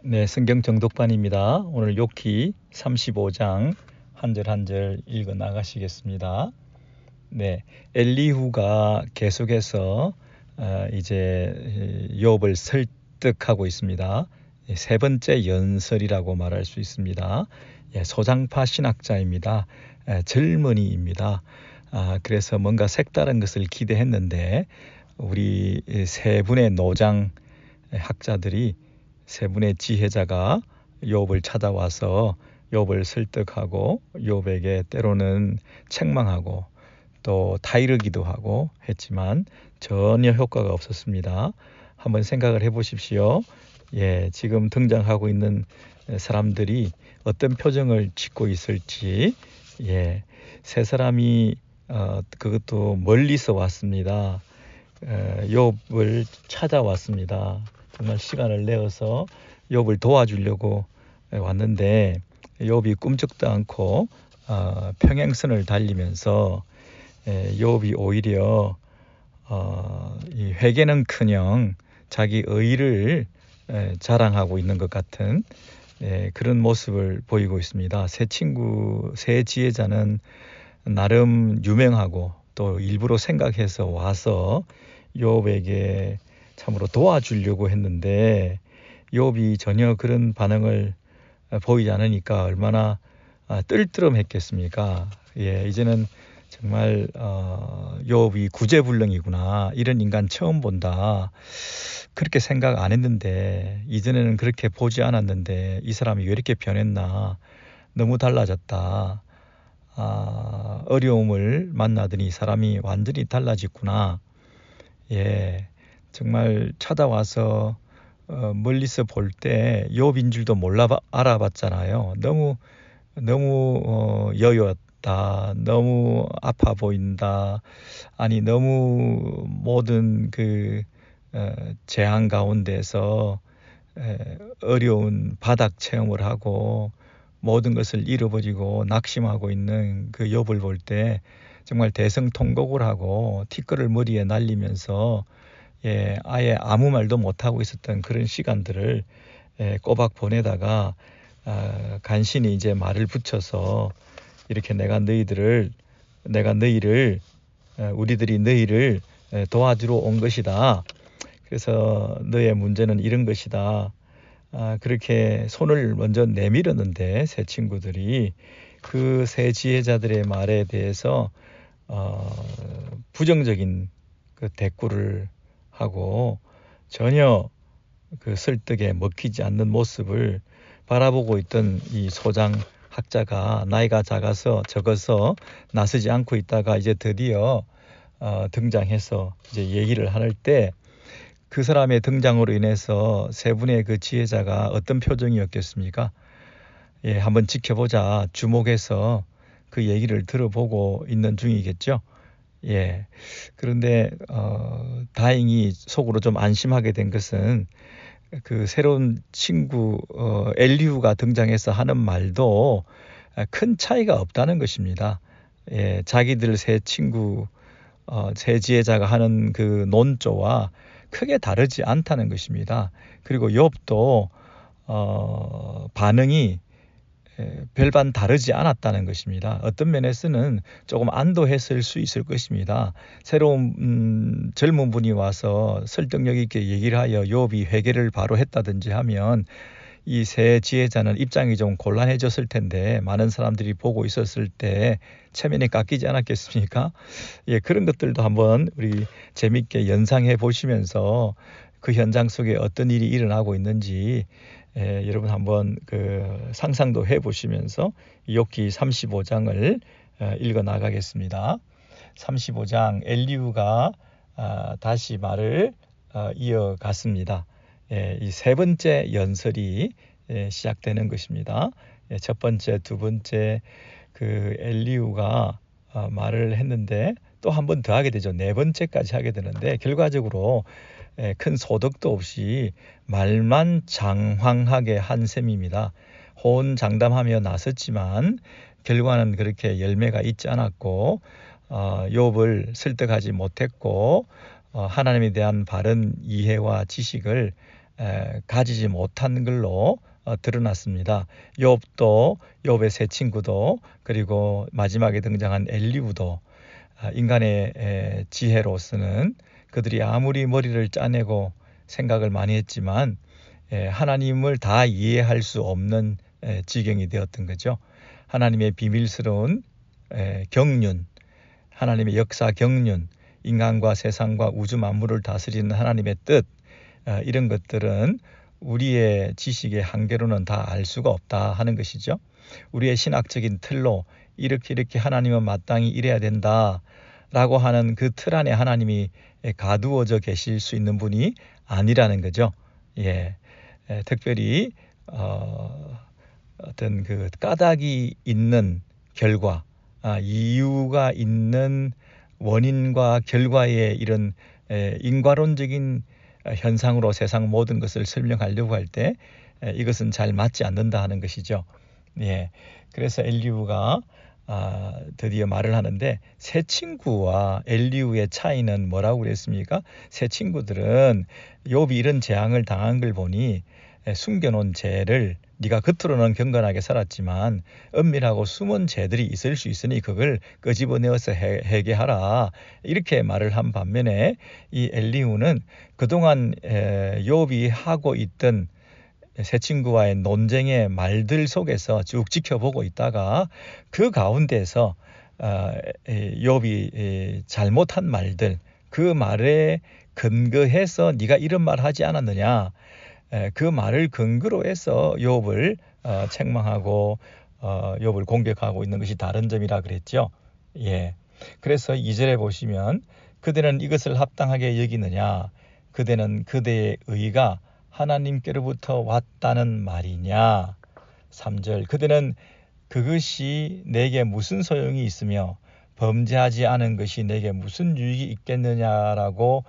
네, 성경 정독반입니다. 오늘 욥기 35장 한 절 한 절 읽어 나가시겠습니다. 네, 엘리후가 계속해서 이제 욥을 설득하고 있습니다. 세 번째 연설이라고 말할 수 있습니다. 소장파 신학자입니다. 젊은이입니다. 그래서 뭔가 색다른 것을 기대했는데 우리 세 분의 노장 학자들이 세 분의 지혜자가 욥을 찾아와서 욥을 설득하고 욥에게 때로는 책망하고 또 타이르기도 하고 했지만 전혀 효과가 없었습니다. 한번 생각을 해보십시오. 지금 등장하고 있는 사람들이 어떤 표정을 짓고 있을지. 세 사람이 그것도 멀리서 왔습니다. 욥을 찾아왔습니다. 정말 시간을 내어서 욥을 도와주려고 왔는데 욥이 꿈쩍도 않고 평행선을 달리면서 욥이 오히려 이 회개는커녕 자기 의를 자랑하고 있는 것 같은 그런 모습을 보이고 있습니다. 세 지혜자는 나름 유명하고 또 일부러 생각해서 와서 욥에게 참으로 도와주려고 했는데 욥이 전혀 그런 반응을 보이지 않으니까 얼마나 뜰뜨름했겠습니까? 이제는 정말 욥이 구제불능이구나, 이런 인간 처음 본다, 그렇게 생각 안 했는데 이전에는 그렇게 보지 않았는데 이 사람이 왜 이렇게 변했나, 너무 달라졌다, 어려움을 만나더니 사람이 완전히 달라졌구나. 정말 찾아와서 멀리서 볼 때 욥인 줄도 몰라 알아봤잖아요. 너무 여유었다, 너무 아파 보인다, 아니 너무 모든 그 재앙 가운데서 어려운 바닥 체험을 하고 모든 것을 잃어버리고 낙심하고 있는 그 욥을 볼 때 정말 대성통곡을 하고 티끌을 머리에 날리면서 아예 아무 말도 못하고 있었던 그런 시간들을 꼬박 보내다가 간신히 이제 말을 붙여서 이렇게 우리들이 너희를 도와주러 온 것이다. 그래서 너의 문제는 이런 것이다. 그렇게 손을 먼저 내밀었는데 세 친구들이 그 세 지혜자들의 말에 대해서 부정적인 그 대꾸를 하고 전혀 그 설득에 먹히지 않는 모습을 바라보고 있던 이 소장 학자가 나이가 적어서 나서지 않고 있다가 이제 드디어 등장해서 이제 얘기를 할 때 그 사람의 등장으로 인해서 세 분의 그 지혜자가 어떤 표정이었겠습니까? 한번 지켜보자, 주목해서 그 얘기를 들어보고 있는 중이겠죠. 그런데 다행히 속으로 좀 안심하게 된 것은 그 새로운 친구 엘리후가 등장해서 하는 말도 큰 차이가 없다는 것입니다. 자기들 세 지혜자가 하는 그 논조와 크게 다르지 않다는 것입니다. 그리고 욥도 반응이 별반 다르지 않았다는 것입니다. 어떤 면에서는 조금 안도했을 수 있을 것입니다. 새로운 젊은 분이 와서 설득력 있게 얘기를 하여 욥이 회개를 바로 했다든지 하면 이 세 지혜자는 입장이 좀 곤란해졌을 텐데, 많은 사람들이 보고 있었을 때 체면이 깎이지 않았겠습니까? 그런 것들도 한번 우리 재밌게 연상해 보시면서 그 현장 속에 어떤 일이 일어나고 있는지 여러분 한번 그 상상도 해 보시면서 욥기 35장을 읽어 나가겠습니다. 35장 엘리후가 다시 말을 이어갔습니다. 이 세 번째 연설이 시작되는 것입니다. 첫 번째, 두 번째 그 엘리후가 말을 했는데 또 한 번 더 하게 되죠. 네 번째까지 하게 되는데 결과적으로 큰 소득도 없이 말만 장황하게 한 셈입니다. 호언장담하며 나섰지만 결과는 그렇게 열매가 있지 않았고 욥을 설득하지 못했고 하나님에 대한 바른 이해와 지식을 가지지 못한 걸로 드러났습니다. 욥도, 욥의 세 친구도, 그리고 마지막에 등장한 엘리후도 인간의 지혜로서는 그들이 아무리 머리를 짜내고 생각을 많이 했지만 하나님을 다 이해할 수 없는 지경이 되었던 거죠. 하나님의 비밀스러운 경륜, 하나님의 역사 경륜, 인간과 세상과 우주 만물을 다스리는 하나님의 뜻, 이런 것들은 우리의 지식의 한계로는 다 알 수가 없다 하는 것이죠. 우리의 신학적인 틀로 이렇게 하나님은 마땅히 이래야 된다 라고 하는 그 틀 안에 하나님이 가두어져 계실 수 있는 분이 아니라는 거죠. 특별히 어떤 그 까닭이 있는 결과, 이유가 있는 원인과 결과의 이런 인과론적인 현상으로 세상 모든 것을 설명하려고 할 때 이것은 잘 맞지 않는다 하는 것이죠. 그래서 엘리후가 드디어 말을 하는데, 세 친구와 엘리후의 차이는 뭐라고 그랬습니까? 세 친구들은 욥이 이런 재앙을 당한 걸 보니 숨겨놓은 죄를 네가 겉으로는 경건하게 살았지만 은밀하고 숨은 죄들이 있을 수 있으니 그걸 끄집어내어서 해결하라, 이렇게 말을 한 반면에 이 엘리후는 그동안 욥이 하고 있던 세 친구와의 논쟁의 말들 속에서 쭉 지켜보고 있다가 그 가운데서 욥이 잘못한 말들, 그 말에 근거해서 네가 이런 말 하지 않았느냐, 그 말을 근거로 해서 욥을 책망하고 욥을 공격하고 있는 것이 다른 점이라 그랬죠. 그래서 2절에 보시면 그대는 이것을 합당하게 여기느냐, 그대는 그대의 의가 하나님께로부터 왔다는 말이냐. 3절, 그대는 그것이 내게 무슨 소용이 있으며 범죄하지 않은 것이 내게 무슨 유익이 있겠느냐라고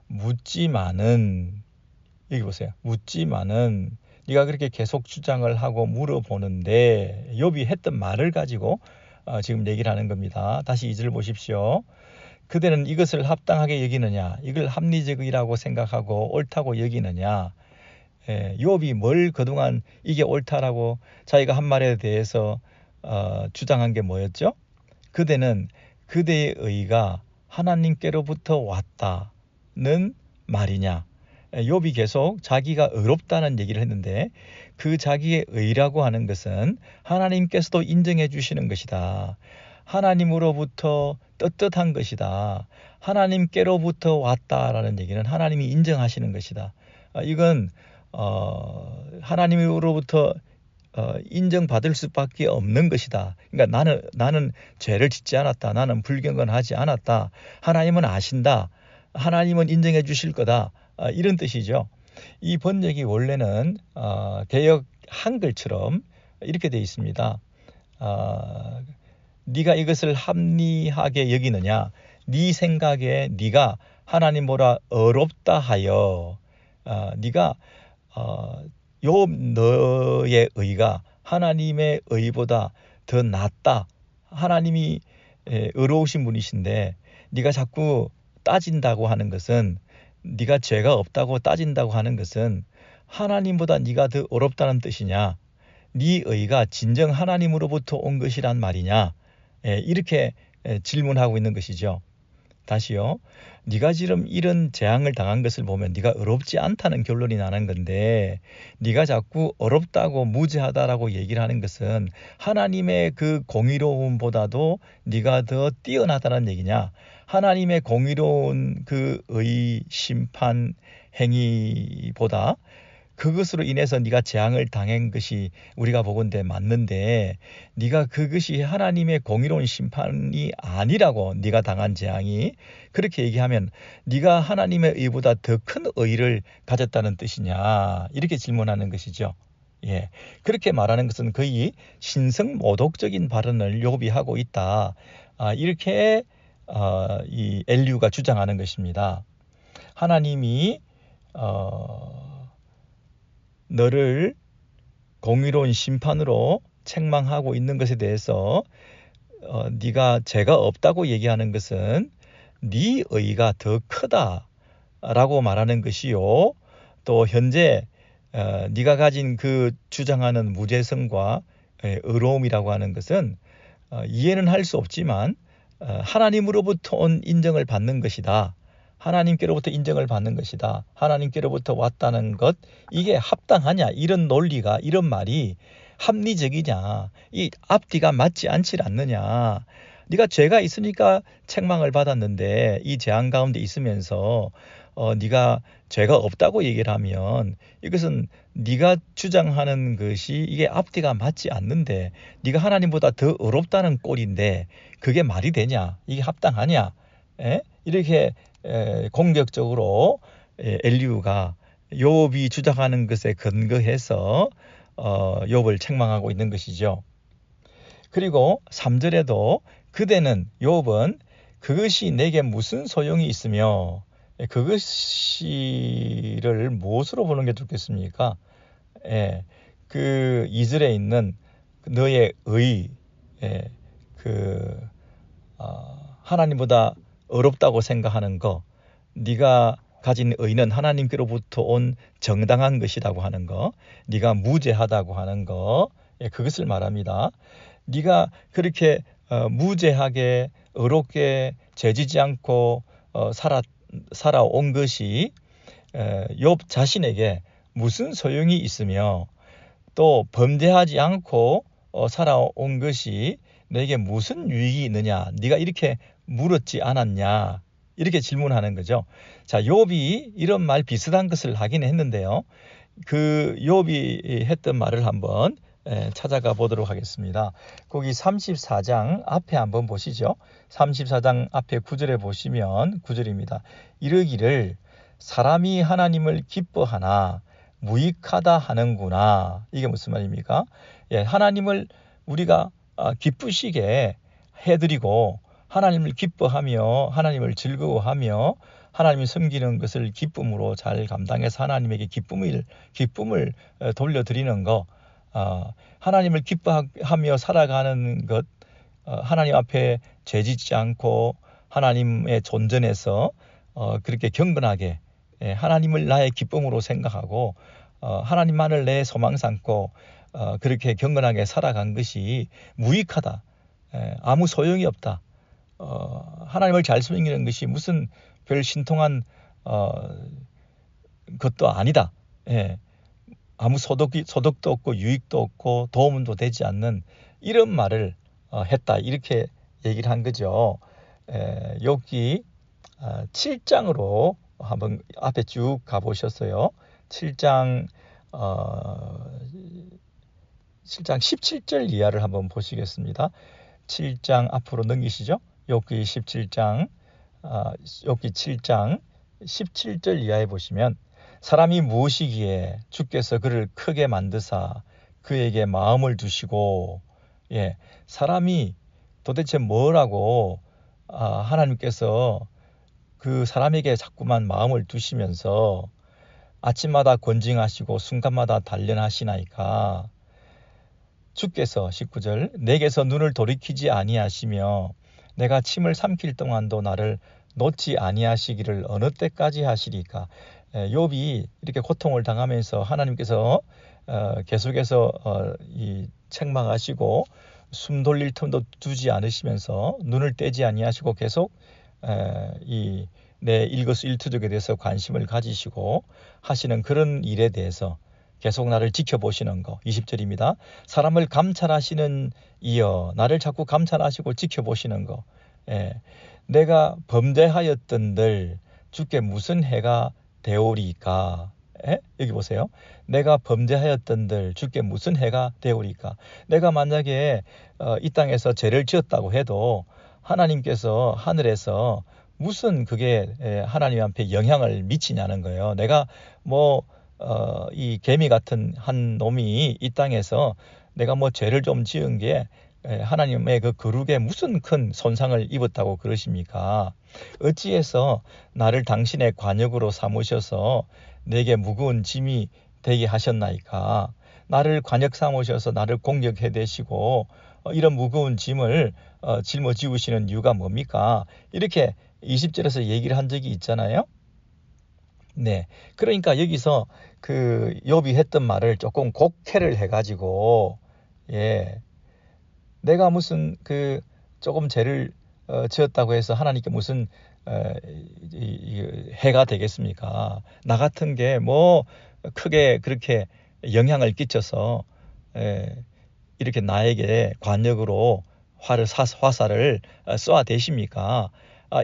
묻지만은, 여기 보세요. 묻지만은 네가 그렇게 계속 주장을 하고 물어보는데, 욥이 했던 말을 가지고 지금 얘기를 하는 겁니다. 다시 2절 보십시오. 그대는 이것을 합당하게 여기느냐, 이걸 합리적이라고 생각하고 옳다고 여기느냐. 욥이 뭘 그동안 이게 옳다라고 자기가 한 말에 대해서 주장한 게 뭐였죠? 그대는 그대의 의가 하나님께로부터 왔다는 말이냐. 욥이 계속 자기가 의롭다는 얘기를 했는데, 그 자기의 의라고 하는 것은 하나님께서도 인정해 주시는 것이다. 하나님으로부터 떳떳한 것이다. 하나님께로부터 왔다라는 얘기는 하나님이 인정하시는 것이다. 이건 하나님으로부터 인정받을 수밖에 없는 것이다. 그러니까 나는 죄를 짓지 않았다. 나는 불경건하지 않았다. 하나님은 아신다. 하나님은 인정해 주실 거다. 이런 뜻이죠. 이 번역이 원래는 개역 한글처럼 이렇게 되어 있습니다. 네가 이것을 합리하게 여기느냐, 네 생각에 네가 하나님보다 어렵다 하여, 네가 너의 의가 하나님의 의보다 더 낫다. 하나님이 의로우신 분이신데 네가 자꾸 따진다고 하는 것은, 네가 죄가 없다고 따진다고 하는 것은 하나님보다 네가 더 어렵다는 뜻이냐, 네 의가 진정 하나님으로부터 온 것이란 말이냐, 이렇게 질문하고 있는 것이죠. 다시요. 네가 지금 이런 재앙을 당한 것을 보면 네가 어렵지 않다는 결론이 나는 건데, 네가 자꾸 어렵다고 무죄하다라고 얘기를 하는 것은 하나님의 그 공의로움보다도 네가 더 뛰어나다는 얘기냐, 하나님의 공의로운 그 의 심판 행위보다 그것으로 인해서 네가 재앙을 당한 것이 우리가 보건대 맞는데, 네가 그것이 하나님의 공의로운 심판이 아니라고, 네가 당한 재앙이 그렇게 얘기하면 네가 하나님의 의보다 더 큰 의를 가졌다는 뜻이냐, 이렇게 질문하는 것이죠. 그렇게 말하는 것은 거의 신성모독적인 발언을 욥이 하고 있다. 이렇게 이 엘리후가 주장하는 것입니다. 하나님이 너를 공의로운 심판으로 책망하고 있는 것에 대해서 네가 죄가 없다고 얘기하는 것은 네 의가 더 크다라고 말하는 것이요, 또 현재 네가 가진 그 주장하는 무죄성과 의로움이라고 하는 것은 이해는 할 수 없지만 하나님으로부터 온 인정을 받는 것이다. 하나님께로부터 인정을 받는 것이다. 하나님께로부터 왔다는 것, 이게 합당하냐? 이런 논리가, 이런 말이 합리적이냐? 이 앞뒤가 맞지 않지 않느냐? 네가 죄가 있으니까 책망을 받았는데 이 재앙 가운데 있으면서 네가 죄가 없다고 얘기를 하면 이것은 네가 주장하는 것이 이게 앞뒤가 맞지 않는데 네가 하나님보다 더 어렵다는 꼴인데 그게 말이 되냐? 이게 합당하냐? 이렇게 공격적으로 엘리후가 욥이 주장하는 것에 근거해서 욥을 책망하고 있는 것이죠. 그리고 3절에도 그대는 욥은 그것이 내게 무슨 소용이 있으며 그것이를 무엇으로 보는 게 좋겠습니까? 그 2절에 있는 너의 의, 하나님보다 어렵다고 생각하는 거, 네가 가진 의는 하나님께로부터 온 정당한 것이라고 하는 거, 네가 무죄하다고 하는 거, 그것을 말합니다. 네가 그렇게 무죄하게 어렵게 죄지지 않고 살아온 것이 욥 자신에게 무슨 소용이 있으며 또 범죄하지 않고 살아온 것이 너에게 무슨 유익이 있느냐? 네가 이렇게 물었지 않았냐? 이렇게 질문하는 거죠. 자, 욥이 이런 말 비슷한 것을 하긴 했는데요. 그 욥이 했던 말을 한번 찾아가 보도록 하겠습니다. 거기 34장 앞에 한번 보시죠. 34장 앞에 9절에 보시면 9절입니다. 이르기를 사람이 하나님을 기뻐하나 무익하다 하는구나. 이게 무슨 말입니까? 하나님을 우리가 기쁘시게 해드리고 하나님을 기뻐하며 하나님을 즐거워하며 하나님을 섬기는 것을 기쁨으로 잘 감당해서 하나님에게 기쁨을 돌려드리는 거, 하나님을 기뻐하며 살아가는 것, 하나님 앞에 죄짓지 않고 하나님의 존전에서 그렇게 경건하게 하나님을 나의 기쁨으로 생각하고 하나님만을 내 소망 삼고 그렇게 경건하게 살아간 것이 무익하다. 아무 소용이 없다. 하나님을 잘 섬기는 것이 무슨 별 신통한 것도 아니다. 아무 소득도 없고 유익도 없고 도움도 되지 않는 이런 말을 했다. 이렇게 얘기를 한 거죠. 욥기 7장으로 한번 앞에 쭉 가보셨어요. 7장 17절 이하를 한번 보시겠습니다. 7장 앞으로 넘기시죠. 욥기 17장 욥기 7장 17절 이하에 보시면 사람이 무엇이기에 주께서 그를 크게 만드사 그에게 마음을 두시고 사람이 도대체 뭐라고 하나님께서 그 사람에게 자꾸만 마음을 두시면서 아침마다 권징하시고 순간마다 단련하시나이까. 주께서 19절 내게서 눈을 돌이키지 아니하시며 내가 침을 삼킬 동안도 나를 놓지 아니하시기를 어느 때까지 하시리까. 욥이 이렇게 고통을 당하면서 하나님께서 계속해서 이 책망하시고 숨 돌릴 틈도 두지 않으시면서 눈을 떼지 아니하시고 계속 이 내 일거수일투족에 대해서 관심을 가지시고 하시는 그런 일에 대해서 계속 나를 지켜보시는 거. 20절입니다. 사람을 감찰하시는 이여 나를 자꾸 감찰하시고 지켜보시는 거. 내가 범죄하였던들 주께 무슨 해가 되오리까. 여기 보세요. 내가 범죄하였던들 주께 무슨 해가 되오리까. 내가 만약에 이 땅에서 죄를 지었다고 해도 하나님께서 하늘에서 무슨 그게 하나님 앞에 영향을 미치냐는 거예요. 내가 이 개미 같은 한 놈이 이 땅에서 내가 죄를 좀 지은 게 하나님의 그 거룩에 무슨 큰 손상을 입었다고 그러십니까? 어찌해서 나를 당신의 관역으로 삼으셔서 내게 무거운 짐이 되게 하셨나이까? 나를 관역 삼으셔서 나를 공격해 대시고 이런 무거운 짐을 짊어지우시는 이유가 뭡니까? 이렇게 20절에서 얘기를 한 적이 있잖아요. 네. 그러니까 여기서 그 욥이 했던 말을 조금 곡해를 해가지고, 예, 내가 무슨 그 조금 죄를 지었다고 해서 하나님께 무슨 해가 되겠습니까? 나 같은 게 뭐 크게 그렇게 영향을 끼쳐서 이렇게 나에게 관역으로 화살을 쏘아대십니까?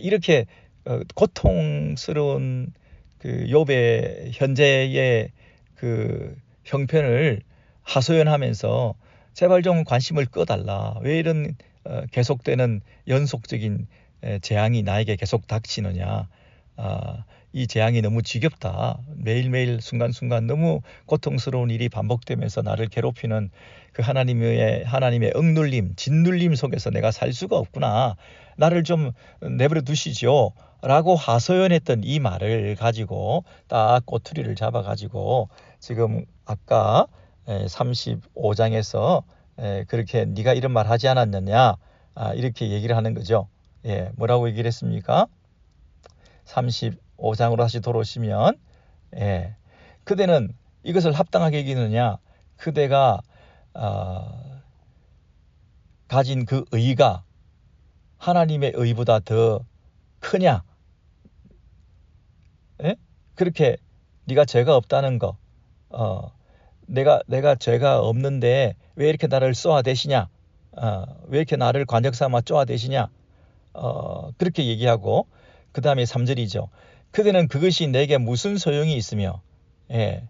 이렇게 고통스러운 그 욥의 현재의 그 형편을 하소연하면서 제발 좀 관심을 꺼달라. 왜 이런 계속되는 연속적인 재앙이 나에게 계속 닥치느냐. 이 재앙이 너무 지겹다. 매일매일 순간순간 너무 고통스러운 일이 반복되면서 나를 괴롭히는 그 하나님의 억눌림, 짓눌림 속에서 내가 살 수가 없구나. 나를 좀 내버려 두시죠. 라고 하소연했던 이 말을 가지고 딱 꼬투리를 잡아가지고 지금 아까 35장에서 그렇게 네가 이런 말 하지 않았느냐, 이렇게 얘기를 하는 거죠. 예, 뭐라고 얘기를 했습니까? 35장으로 다시 돌아오시면, 예, 그대는 이것을 합당하게 여기느냐, 그대가 가진 그 의가 하나님의 의보다 더 크냐? 예? 그렇게 네가 죄가 없다는 거, 내가 죄가 없는데 왜 이렇게 나를 쏘아대시냐? 왜 이렇게 나를 관역 삼아 쪼아대시냐? 그렇게 얘기하고 그 다음에 3절이죠. 그대는 그것이 내게 무슨 소용이 있으며, 예,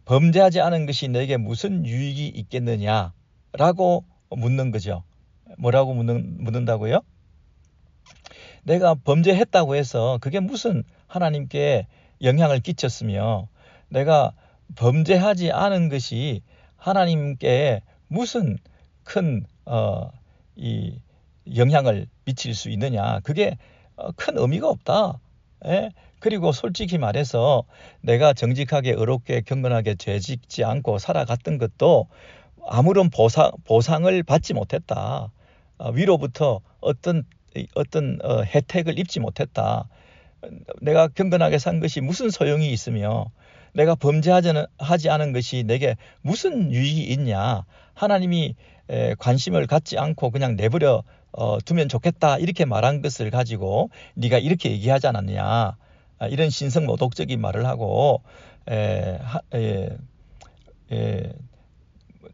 범죄하지 않은 것이 내게 무슨 유익이 있겠느냐? 라고 묻는 거죠. 뭐라고 묻는다고요? 내가 범죄했다고 해서 그게 무슨 하나님께 영향을 끼쳤으며, 내가 범죄하지 않은 것이 하나님께 무슨 큰 이 영향을 미칠 수 있느냐. 그게 큰 의미가 없다. 예? 그리고 솔직히 말해서 내가 정직하게 의롭게 경건하게 죄 짓지 않고 살아갔던 것도 아무런 보상을 받지 못했다. 위로부터 어떤 혜택을 입지 못했다. 내가 경건하게 산 것이 무슨 소용이 있으며, 내가 범죄하지 않은 것이 내게 무슨 유익이 있냐. 하나님이 관심을 갖지 않고 그냥 내버려 두면 좋겠다, 이렇게 말한 것을 가지고 네가 이렇게 얘기하지 않았냐. 이런 신성모독적인 말을 하고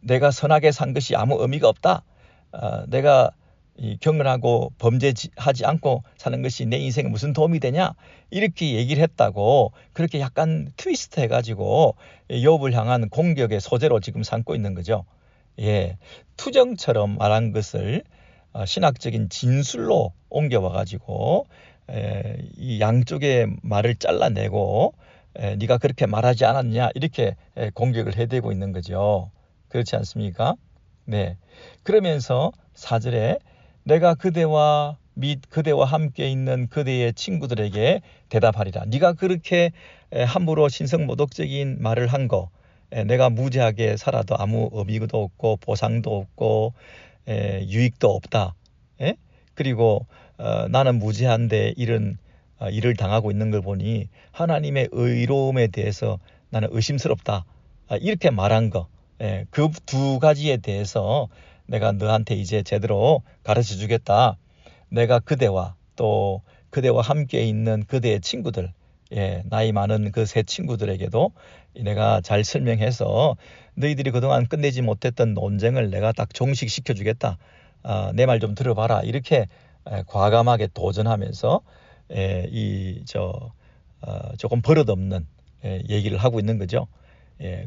내가 선하게 산 것이 아무 의미가 없다. 내가 경건하고 범죄하지 않고 사는 것이 내 인생에 무슨 도움이 되냐, 이렇게 얘기를 했다고 그렇게 약간 트위스트 해가지고 욥을 향한 공격의 소재로 지금 삼고 있는 거죠. 예, 투정처럼 말한 것을 신학적인 진술로 옮겨와 가지고 이 양쪽의 말을 잘라내고 네가 그렇게 말하지 않았냐, 이렇게 공격을 해대고 있는 거죠. 그렇지 않습니까? 네. 그러면서 4절에 내가 그대와 함께 있는 그대의 친구들에게 대답하리라. 네가 그렇게 함부로 신성모독적인 말을 한 거, 내가 무죄하게 살아도 아무 의미도 없고 보상도 없고 유익도 없다. 예? 그리고 나는 무죄한데 이런 일을 당하고 있는 걸 보니 하나님의 의로움에 대해서 나는 의심스럽다. 이렇게 말한 거, 그 두 가지에 대해서 내가 너한테 이제 제대로 가르쳐 주겠다. 내가 그대와 또 그대와 함께 있는 그대의 친구들, 나이 많은 그 세 친구들에게도 내가 잘 설명해서 너희들이 그동안 끝내지 못했던 논쟁을 내가 딱 종식시켜 주겠다. 내 말 좀 들어봐라. 이렇게 과감하게 도전하면서 조금 버릇없는 얘기를 하고 있는 거죠.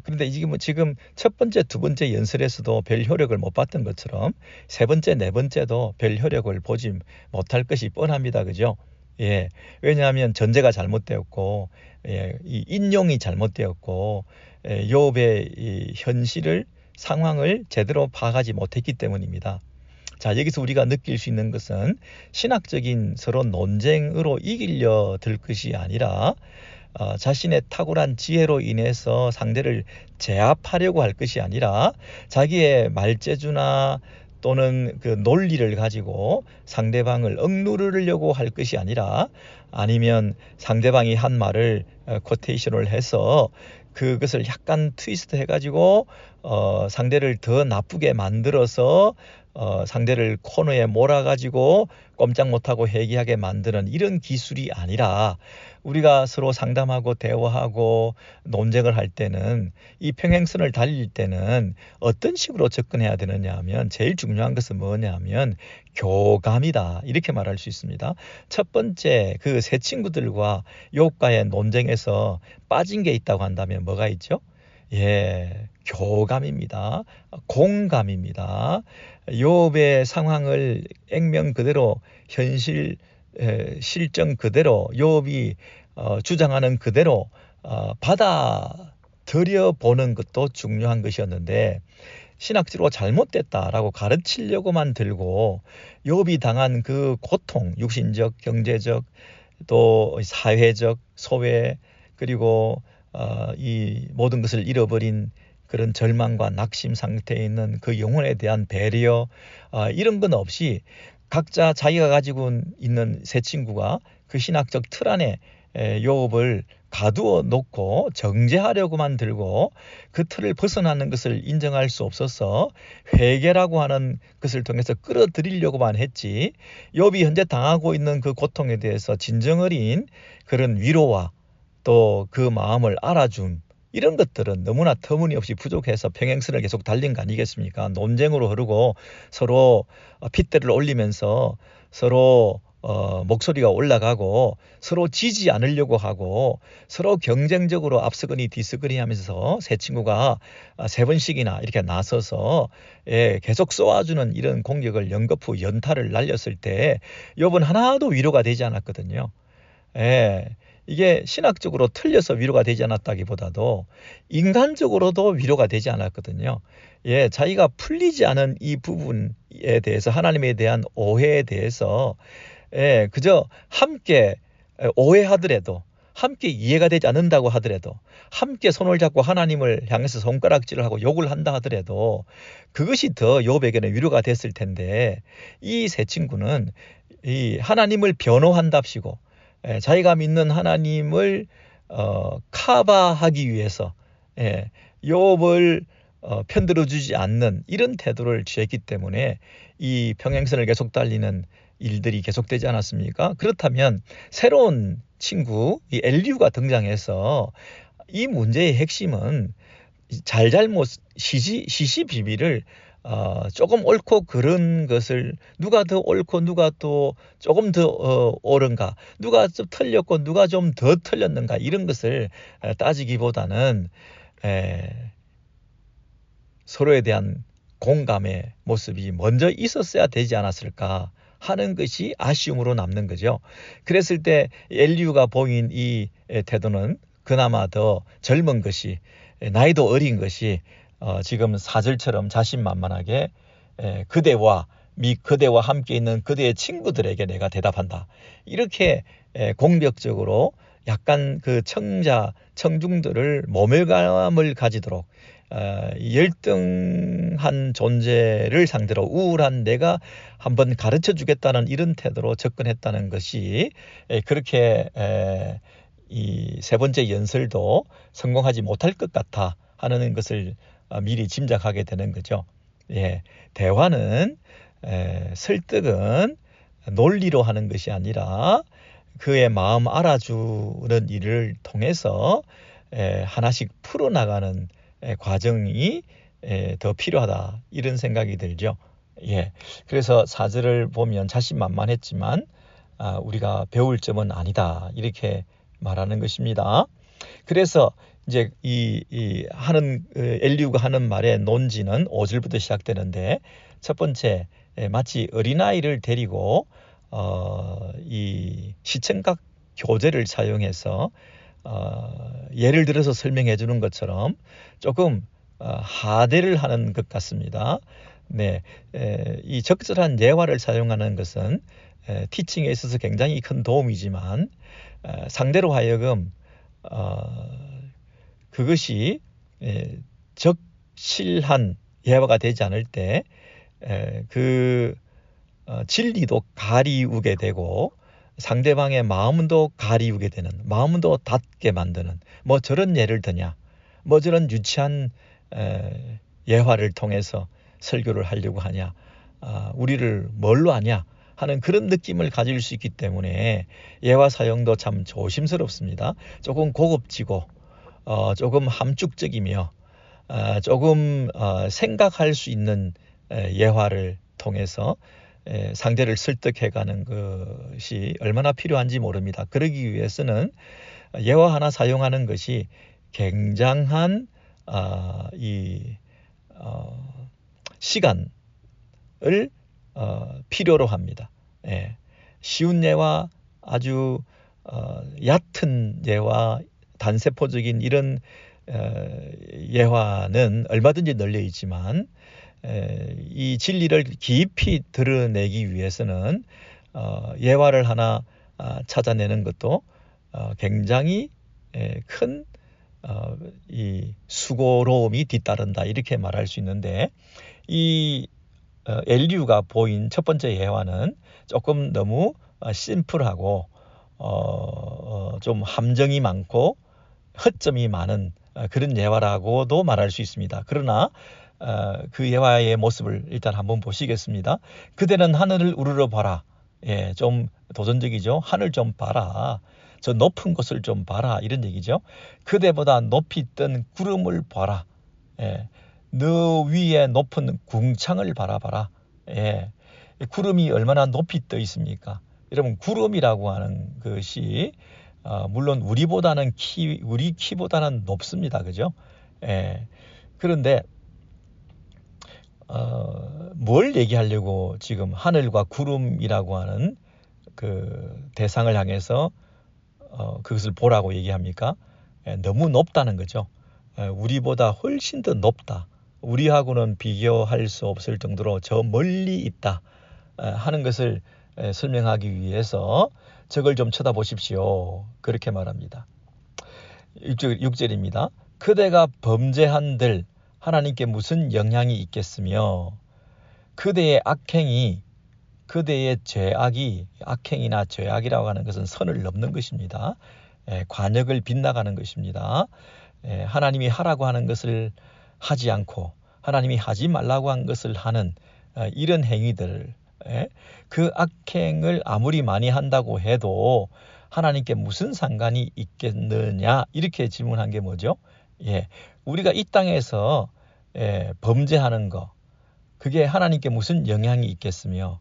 그런데 이게 지금 첫 번째, 두 번째 연설에서도 별 효력을 못 봤던 것처럼 세 번째, 네 번째도 별 효력을 보지 못할 것이 뻔합니다. 그죠? 왜냐하면 전제가 잘못되었고, 이 인용이 잘못되었고, 욥의 이 현실을, 상황을 제대로 파악하지 못했기 때문입니다. 자, 여기서 우리가 느낄 수 있는 것은 신학적인 서로 논쟁으로 이기려 들 것이 아니라 자신의 탁월한 지혜로 인해서 상대를 제압하려고 할 것이 아니라 자기의 말재주나 또는 그 논리를 가지고 상대방을 억누르려고 할 것이 아니라 아니면 상대방이 한 말을 코테이션을 해서 그것을 약간 트위스트 해가지고 상대를 더 나쁘게 만들어서 상대를 코너에 몰아가지고 꼼짝 못하고 회귀하게 만드는 이런 기술이 아니라, 우리가 서로 상담하고 대화하고 논쟁을 할 때는, 이 평행선을 달릴 때는 어떤 식으로 접근해야 되느냐 하면, 제일 중요한 것은 뭐냐 하면 교감이다, 이렇게 말할 수 있습니다. 첫 번째, 그 세 친구들과 욥과의 논쟁에서 빠진 게 있다고 한다면 뭐가 있죠? 예, 교감입니다. 공감입니다. 욥의 상황을 액면 그대로, 현실 실정 그대로, 욥이 주장하는 그대로 받아들여 보는 것도 중요한 것이었는데, 신학적으로 잘못됐다라고 가르치려고만 들고 욥이 당한 그 고통, 육신적, 경제적, 또 사회적 소외, 그리고 이 모든 것을 잃어버린 그런 절망과 낙심 상태에 있는 그 영혼에 대한 배려, 이런 건 없이 각자 자기가 가지고 있는 세 친구가 그 신학적 틀 안에 욥을 가두어 놓고 정죄하려고만 들고, 그 틀을 벗어나는 것을 인정할 수 없어서 회개라고 하는 것을 통해서 끌어들이려고만 했지, 욥이 현재 당하고 있는 그 고통에 대해서 진정 어린 그런 위로와 또 그 마음을 알아준 이런 것들은 너무나 터무니없이 부족해서 평행선을 계속 달린 거 아니겠습니까? 논쟁으로 흐르고 서로 핏대를 올리면서 서로 목소리가 올라가고 서로 지지 않으려고 하고 서로 경쟁적으로 앞서거니 뒤서거니 하면서 세 친구가 세 번씩이나 이렇게 나서서 계속 쏘아주는 이런 공격을 연거푸 연타를 날렸을 때 욥은 하나도 위로가 되지 않았거든요. 이게 신학적으로 틀려서 위로가 되지 않았다기보다도 인간적으로도 위로가 되지 않았거든요. 자기가 풀리지 않은 이 부분에 대해서, 하나님에 대한 오해에 대해서 그저 함께 오해하더라도, 함께 이해가 되지 않는다고 하더라도, 함께 손을 잡고 하나님을 향해서 손가락질을 하고 욕을 한다 하더라도 그것이 더 욥에게는 위로가 됐을 텐데, 이 세 친구는 이 하나님을 변호한답시고 자기가 믿는 하나님을 카바하기 위해서 욥을 편들어주지 않는 이런 태도를 취했기 때문에 이 평행선을 계속 달리는 일들이 계속되지 않았습니까? 그렇다면 새로운 친구 이 엘리후가 등장해서 이 문제의 핵심은 잘잘못 시시비비를 조금 옳고 그른 것을, 누가 더 옳고 누가 또 조금 더 옳은가, 누가 좀 틀렸고 누가 좀 더 틀렸는가, 이런 것을 따지기보다는 서로에 대한 공감의 모습이 먼저 있었어야 되지 않았을까 하는 것이 아쉬움으로 남는 거죠. 그랬을 때 엘리후가 보인 이 태도는 그나마 더 젊은 것이, 나이도 어린 것이 지금 4절처럼 자신만만하게 그대와 함께 있는 그대의 친구들에게 내가 대답한다, 이렇게 공격적으로 약간 그 청중들을 모멸감을 가지도록 열등한 존재를 상대로 우울한 내가 한번 가르쳐 주겠다는 이런 태도로 접근했다는 것이, 그렇게 이 세 번째 연설도 성공하지 못할 것 같아 하는 것을 미리 짐작하게 되는 거죠. 대화는 설득은 논리로 하는 것이 아니라 그의 마음 알아주는 일을 통해서 하나씩 풀어나가는 과정이 더 필요하다, 이런 생각이 들죠. 그래서 4절을 보면 자신만만했지만 우리가 배울 점은 아니다, 이렇게 말하는 것입니다. 그래서 이제 엘리후가 하는 말의 논지는 5절부터 시작되는데, 첫 번째, 마치 어린아이를 데리고 이 시청각 교재를 사용해서 예를 들어서 설명해 주는 것처럼 조금 하대를 하는 것 같습니다. 이 적절한 예화를 사용하는 것은 티칭에 있어서 굉장히 큰 도움이지만 상대로 하여금 그것이 적실한 예화가 되지 않을 때 그 진리도 가리우게 되고 상대방의 마음도 가리우게 되는, 마음도 닫게 만드는 뭐 저런 예를 드냐, 뭐 저런 유치한 예화를 통해서 설교를 하려고 하냐, 우리를 뭘로 아냐 하는 그런 느낌을 가질 수 있기 때문에 예화 사용도 참 조심스럽습니다. 조금 고급지고 조금 함축적이며 조금 생각할 수 있는 예화를 통해서 상대를 설득해가는 것이 얼마나 필요한지 모릅니다. 그러기 위해서는 예화 하나 사용하는 것이 굉장한 시간을 필요로 합니다. 쉬운 예화, 아주 얕은 예화, 단세포적인 이런 예화는 얼마든지 널려 있지만 이 진리를 깊이 드러내기 위해서는 예화를 하나 찾아내는 것도 굉장히 큰 이 수고로움이 뒤따른다 이렇게 말할 수 있는데, 이 엘리후가 보인 첫 번째 예화는 조금 너무 심플하고 좀 함정이 많고 허점이 많은 그런 예화라고도 말할 수 있습니다. 그러나 그 예화의 모습을 일단 한번 보시겠습니다. 그대는 하늘을 우러러 봐라. 좀 도전적이죠. 하늘 좀 봐라. 저 높은 곳을 좀 봐라. 이런 얘기죠. 그대보다 높이 뜬 구름을 봐라. 너 위에 높은 궁창을 바라봐라. 구름이 얼마나 높이 떠 있습니까? 여러분, 구름이라고 하는 것이 물론 우리 키보다는 높습니다. 그죠? 그런데 뭘 얘기하려고 지금 하늘과 구름이라고 하는 그 대상을 향해서 그것을 보라고 얘기합니까? 너무 높다는 거죠. 우리보다 훨씬 더 높다. 우리하고는 비교할 수 없을 정도로 저 멀리 있다 하는 것을 설명하기 위해서 저걸 좀 쳐다보십시오. 그렇게 말합니다. 6절입니다. 그대가 범죄한들 하나님께 무슨 영향이 있겠으며 그대의 악행이, 그대의 죄악이, 악행이나 죄악이라고 하는 것은 선을 넘는 것입니다. 관역을 빗나가는 것입니다. 하나님이 하라고 하는 것을 하지 않고 하나님이 하지 말라고 한 것을 하는 이런 행위들, 그 악행을 아무리 많이 한다고 해도 하나님께 무슨 상관이 있겠느냐 이렇게 질문한 게 뭐죠? 우리가 이 땅에서 범죄하는 거, 그게 하나님께 무슨 영향이 있겠으며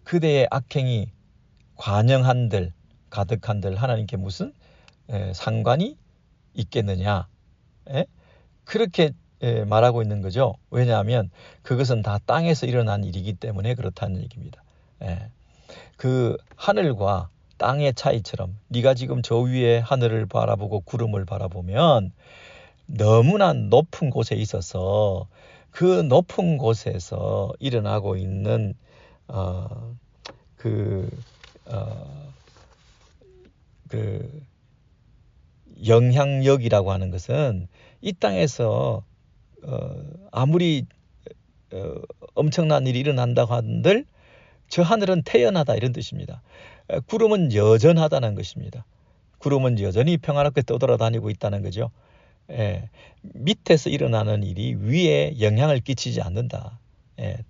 그대의 악행이 관영한들 가득한들 하나님께 무슨 상관이 있겠느냐, 그렇게 말하고 있는 거죠. 왜냐하면 그것은 다 땅에서 일어난 일이기 때문에 그렇다는 얘기입니다. 그 하늘과 땅의 차이처럼 네가 지금 저 위에 하늘을 바라보고 구름을 바라보면 너무나 높은 곳에 있어서 그 높은 곳에서 일어나고 있는 그 영향력이라고 하는 것은 이 땅에서 아무리 엄청난 일이 일어난다고 한들 저 하늘은 태연하다 이런 뜻입니다. 구름은 여전하다는 것입니다. 구름은 여전히 평화롭게 떠돌아다니고 있다는 거죠. 밑에서 일어나는 일이 위에 영향을 끼치지 않는다.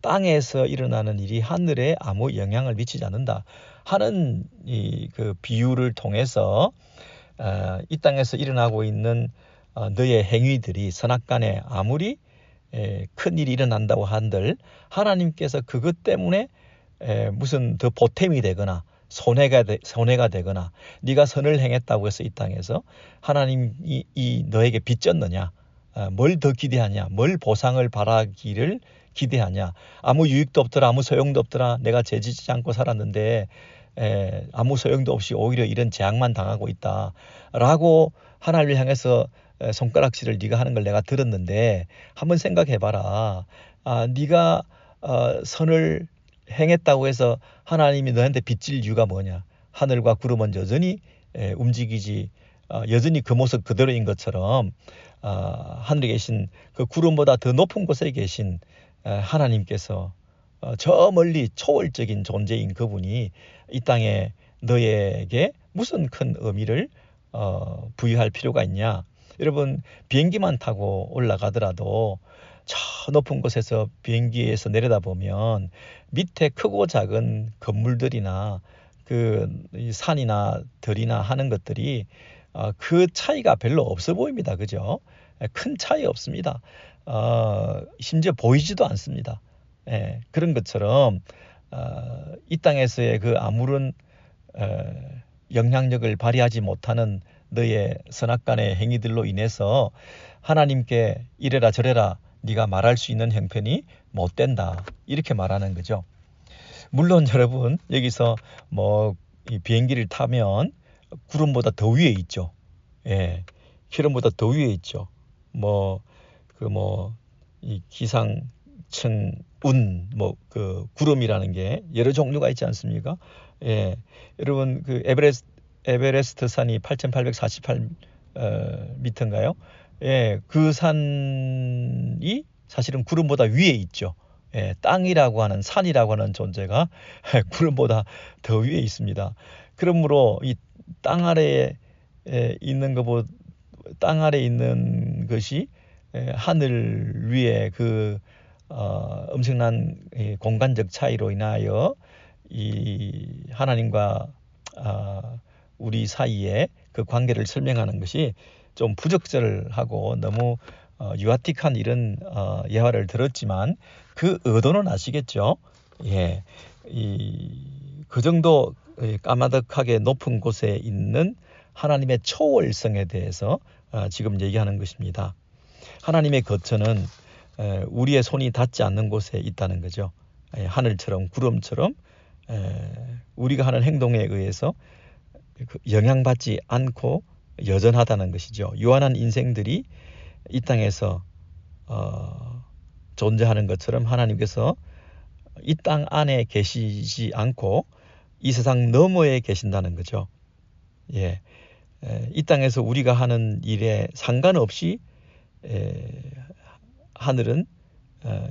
땅에서 일어나는 일이 하늘에 아무 영향을 미치지 않는다 하는 그 비유를 통해서 이 땅에서 일어나고 있는 너의 행위들이 선악간에 아무리 큰 일이 일어난다고 한들 하나님께서 그것 때문에 무슨 더 보탬이 되거나 손해가 되거나 네가 선을 행했다고 해서 이 땅에서 하나님이 너에게 빚졌느냐, 뭘 더 기대하냐, 뭘 보상을 바라기를 기대하냐, 아무 유익도 없더라, 아무 소용도 없더라, 내가 죄짓지 않고 살았는데 아무 소용도 없이 오히려 이런 재앙만 당하고 있다라고 하나님을 향해서 손가락질을 네가 하는 걸 내가 들었는데 한번 생각해봐라. 네가 선을 행했다고 해서 하나님이 너한테 빚질 이유가 뭐냐? 하늘과 구름은 여전히 움직이지, 여전히 그 모습 그대로인 것처럼 하늘에 계신 그 구름보다 더 높은 곳에 계신 하나님께서 저 멀리 초월적인 존재인 그분이 이 땅에 너에게 무슨 큰 의미를 부여할 필요가 있냐. 여러분 비행기만 타고 올라가더라도 저 높은 곳에서 비행기에서 내려다보면 밑에 크고 작은 건물들이나 그 산이나 들이나 하는 것들이 그 차이가 별로 없어 보입니다. 그죠? 큰 차이 없습니다. 심지어 보이지도 않습니다. 그런 것처럼 이 땅에서의 그 아무런 영향력을 발휘하지 못하는 너의 선악간의 행위들로 인해서 하나님께 이래라 저래라 네가 말할 수 있는 형편이 못 된다. 이렇게 말하는 거죠. 물론 여러분 여기서 이 비행기를 타면 구름보다 더 위에 있죠. 구름보다 더 위에 있죠. 이 기상청 그 구름이라는 게 여러 종류가 있지 않습니까? 여러분 그 에베레스트 산이 8,848m인가요? 그 산이 사실은 구름보다 위에 있죠. 땅이라고 하는 산이라고 하는 존재가 구름보다 더 위에 있습니다. 그러므로 이 땅 아래에 있는 것이 하늘 위에 그 엄청난 공간적 차이로 인하여 이 하나님과 우리 사이에 그 관계를 설명하는 것이 좀 부적절하고 너무 유아틱한 이런 예화를 들었지만 그 의도는 아시겠죠? 그 정도 까마득하게 높은 곳에 있는 하나님의 초월성에 대해서 지금 얘기하는 것입니다. 하나님의 거처는 우리의 손이 닿지 않는 곳에 있다는 거죠. 하늘처럼 구름처럼 우리가 하는 행동에 의해서 영향받지 않고 여전하다는 것이죠. 유한한 인생들이 이 땅에서 존재하는 것처럼 하나님께서 이 땅 안에 계시지 않고 이 세상 너머에 계신다는 거죠. 이 땅에서 우리가 하는 일에 상관없이 하늘은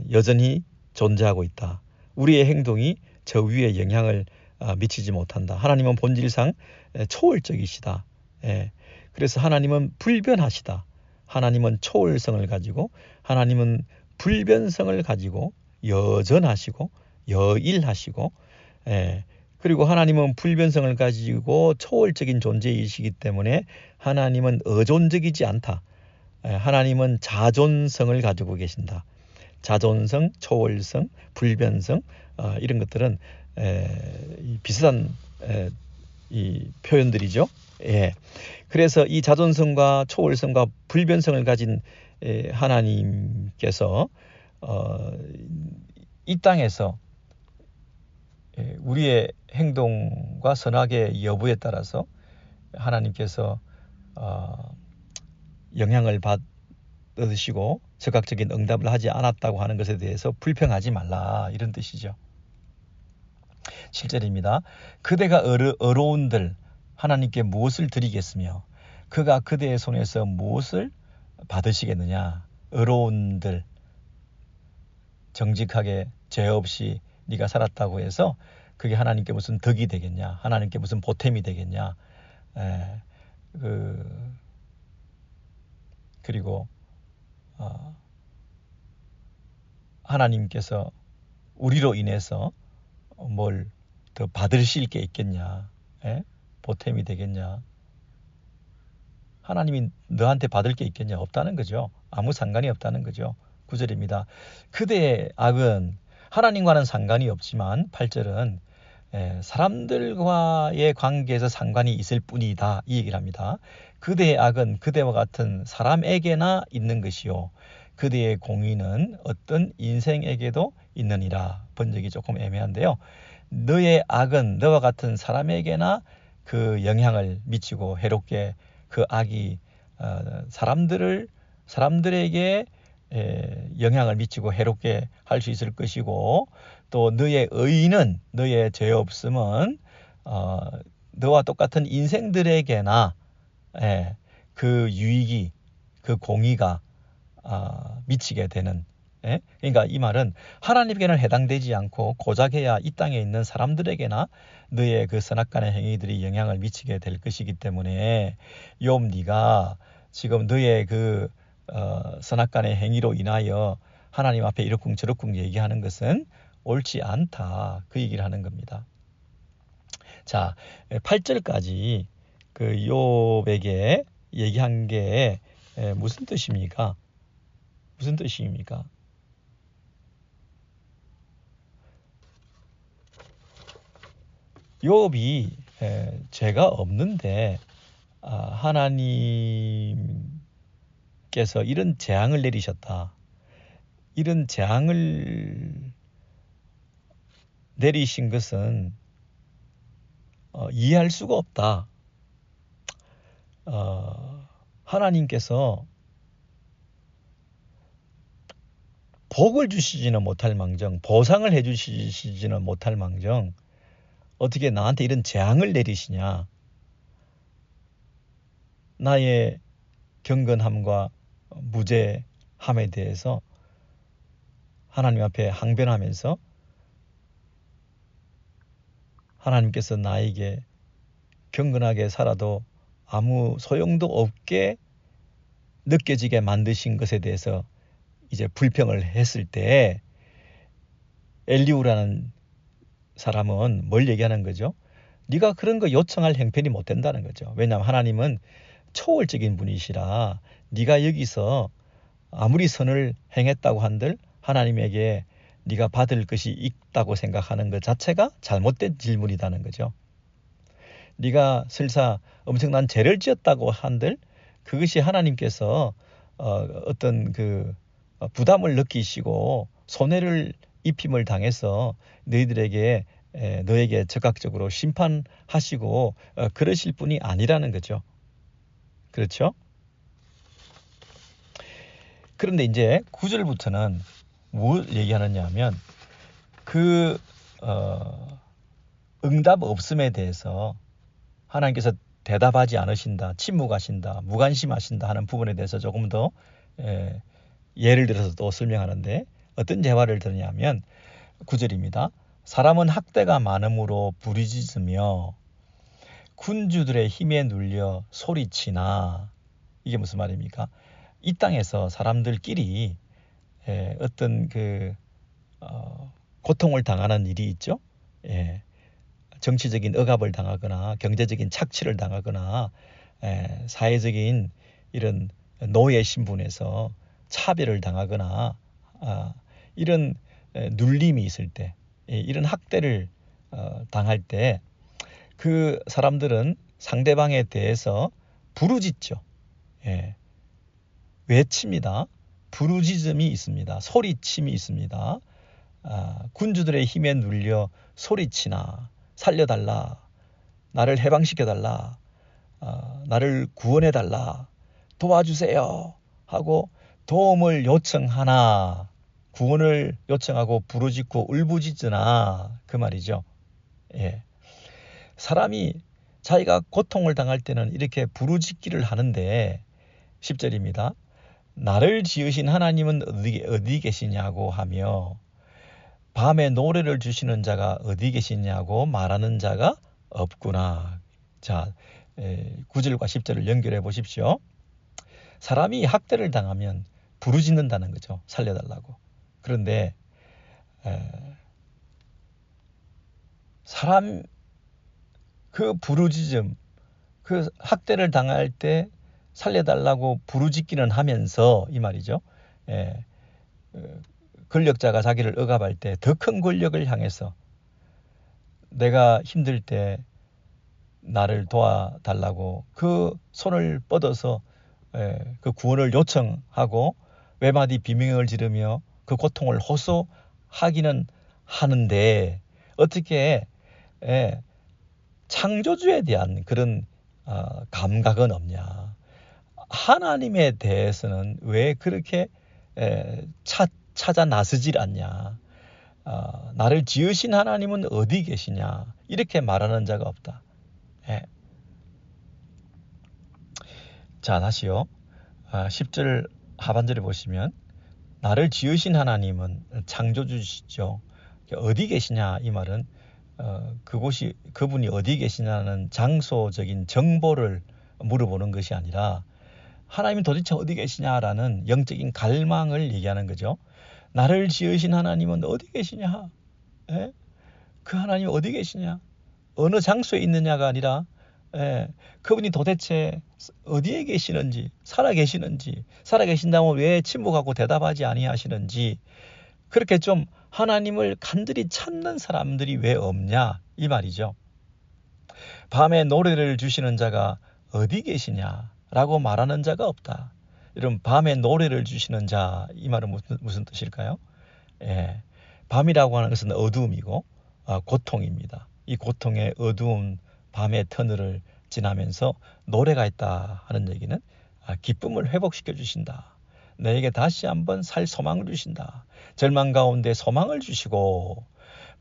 여전히 존재하고 있다. 우리의 행동이 저 위에 영향을 미치지 못한다. 하나님은 본질상 초월적이시다. 그래서 하나님은 불변하시다. 하나님은 초월성을 가지고 하나님은 불변성을 가지고 여전하시고 여일하시고 그리고 하나님은 불변성을 가지고 초월적인 존재이시기 때문에 하나님은 의존적이지 않다. 하나님은 자존성을 가지고 계신다. 자존성, 초월성, 불변성 이런 것들은 비슷한 이 표현들이죠. 그래서 이 자존성과 초월성과 불변성을 가진 하나님께서 이 땅에서 우리의 행동과 선악의 여부에 따라서 하나님께서 영향을 받으시고 적극적인 응답을 하지 않았다고 하는 것에 대해서 불평하지 말라 이런 뜻이죠. 7절입니다. 그대가 어려운들 하나님께 무엇을 드리겠으며 그가 그대의 손에서 무엇을 받으시겠느냐. 어려운들 정직하게 죄 없이 네가 살았다고 해서 그게 하나님께 무슨 덕이 되겠냐. 하나님께 무슨 보탬이 되겠냐. 그리고 하나님께서 우리로 인해서 뭘 더 받으실 게 있겠냐. 보탬이 되겠냐. 하나님이 너한테 받을 게 있겠냐. 없다는 거죠. 아무 상관이 없다는 거죠. 9절입니다. 그대의 악은 하나님과는 상관이 없지만 8절은 사람들과의 관계에서 상관이 있을 뿐이다. 이 얘기를 합니다. 그대의 악은 그대와 같은 사람에게나 있는 것이요. 그대의 공의는 어떤 인생에게도 있느니라. 번역이 조금 애매한데요. 너의 악은 너와 같은 사람에게나 그 영향을 미치고 해롭게 그 악이 사람들에게 영향을 미치고 해롭게 할 수 있을 것이고 또 너의 의는 너의 죄 없음은 너와 똑같은 인생들에게나 그 유익이 그 공의가 미치게 되는 예? 그러니까 이 말은 하나님께는 해당되지 않고 고작해야 이 땅에 있는 사람들에게나 너의 그 선악간의 행위들이 영향을 미치게 될 것이기 때문에 욥 네가 지금 너의 그 선악간의 행위로 인하여 하나님 앞에 이러쿵 저러쿵 얘기하는 것은 옳지 않다. 그 얘기를 하는 겁니다. 자, 8절까지 그 욥에게 얘기한 게 무슨 뜻입니까? 무슨 뜻입니까? 욥이 죄가 없는데 하나님께서 이런 재앙을 내리셨다. 이런 재앙을 내리신 것은 이해할 수가 없다. 하나님께서 복을 주시지는 못할 망정, 보상을 해주시지는 못할 망정, 어떻게 나한테 이런 재앙을 내리시냐. 나의 경건함과 무죄함에 대해서 하나님 앞에 항변하면서 하나님께서 나에게 경건하게 살아도 아무 소용도 없게 느껴지게 만드신 것에 대해서 이제 불평을 했을 때 엘리후라는 사람은 뭘 얘기하는 거죠? 네가 그런 거 요청할 형편이 못 된다는 거죠. 왜냐하면 하나님은 초월적인 분이시라 네가 여기서 아무리 선을 행했다고 한들 하나님에게 네가 받을 것이 있다고 생각하는 것 자체가 잘못된 질문이라는 거죠. 네가 설사 엄청난 죄를 지었다고 한들 그것이 하나님께서 어떤 그 부담을 느끼시고 손해를 입힘을 당해서 너희들에게 너에게 적극적으로 심판하시고 그러실 분이 아니라는 거죠. 그렇죠? 그런데 이제 9절부터는 뭘 얘기하느냐 하면 그 응답 없음에 대해서 하나님께서 대답하지 않으신다, 침묵하신다, 무관심하신다 하는 부분에 대해서 조금 더 예를 들어서 또 설명하는데 어떤 대화를 들으냐면 9절입니다. 사람은 학대가 많음으로 부르짖으며 군주들의 힘에 눌려 소리치나. 이게 무슨 말입니까? 이 땅에서 사람들끼리 어떤 그 고통을 당하는 일이 있죠. 정치적인 억압을 당하거나 경제적인 착취를 당하거나 사회적인 이런 노예 신분에서 차별을 당하거나 이런 눌림이 있을 때 이런 학대를 당할 때 그 사람들은 상대방에 대해서 부르짖죠. 외칩니다. 부르짖음이 있습니다. 소리침이 있습니다. 군주들의 힘에 눌려 소리치나 살려달라, 나를 해방시켜달라, 나를 구원해달라, 도와주세요 하고 도움을 요청하나 구원을 요청하고 부르짖고 울부짖으나 그 말이죠. 사람이 자기가 고통을 당할 때는 이렇게 부르짖기를 하는데 10절입니다. 나를 지으신 하나님은 어디 계시냐고 하며 밤에 노래를 주시는 자가 어디 계시냐고 말하는 자가 없구나. 자, 9절과 10절을 연결해 보십시오. 사람이 학대를 당하면 부르짖는다는 거죠. 살려달라고. 그런데 사람 그 부르짖음, 그 학대를 당할 때 살려달라고 부르짖기는 하면서 이 말이죠. 권력자가 자기를 억압할 때 더 큰 권력을 향해서 내가 힘들 때 나를 도와달라고 그 손을 뻗어서 그 구원을 요청하고 외마디 비명을 지르며 그 고통을 호소하기는 하는데 어떻게 창조주에 대한 그런 감각은 없냐. 하나님에 대해서는 왜 그렇게 찾아 나서질 않냐. 나를 지으신 하나님은 어디 계시냐. 이렇게 말하는 자가 없다. 자, 다시요. 10절 하반절에 보시면 나를 지으신 하나님은 창조주시죠. 어디 계시냐 이 말은 그분이 어디 계시냐는 장소적인 정보를 물어보는 것이 아니라 하나님이 도대체 어디 계시냐라는 영적인 갈망을 얘기하는 거죠. 나를 지으신 하나님은 어디 계시냐? 예? 그 하나님 어디 계시냐? 어느 장소에 있느냐가 아니라 그분이 도대체 어디에 계시는지, 살아계신다면 왜 침묵하고 대답하지 아니하시는지, 그렇게 좀 하나님을 간절히 찾는 사람들이 왜 없냐 이 말이죠. 밤에 노래를 주시는 자가 어디 계시냐라고 말하는 자가 없다. 이런 밤에 노래를 주시는 자, 이 말은 무슨 뜻일까요? 밤이라고 하는 것은 어두움이고 고통입니다. 이 고통의 어두운 밤의 터널을 지나면서 노래가 있다 하는 얘기는 기쁨을 회복시켜 주신다. 너에게 다시 한번 살 소망을 주신다. 절망 가운데 소망을 주시고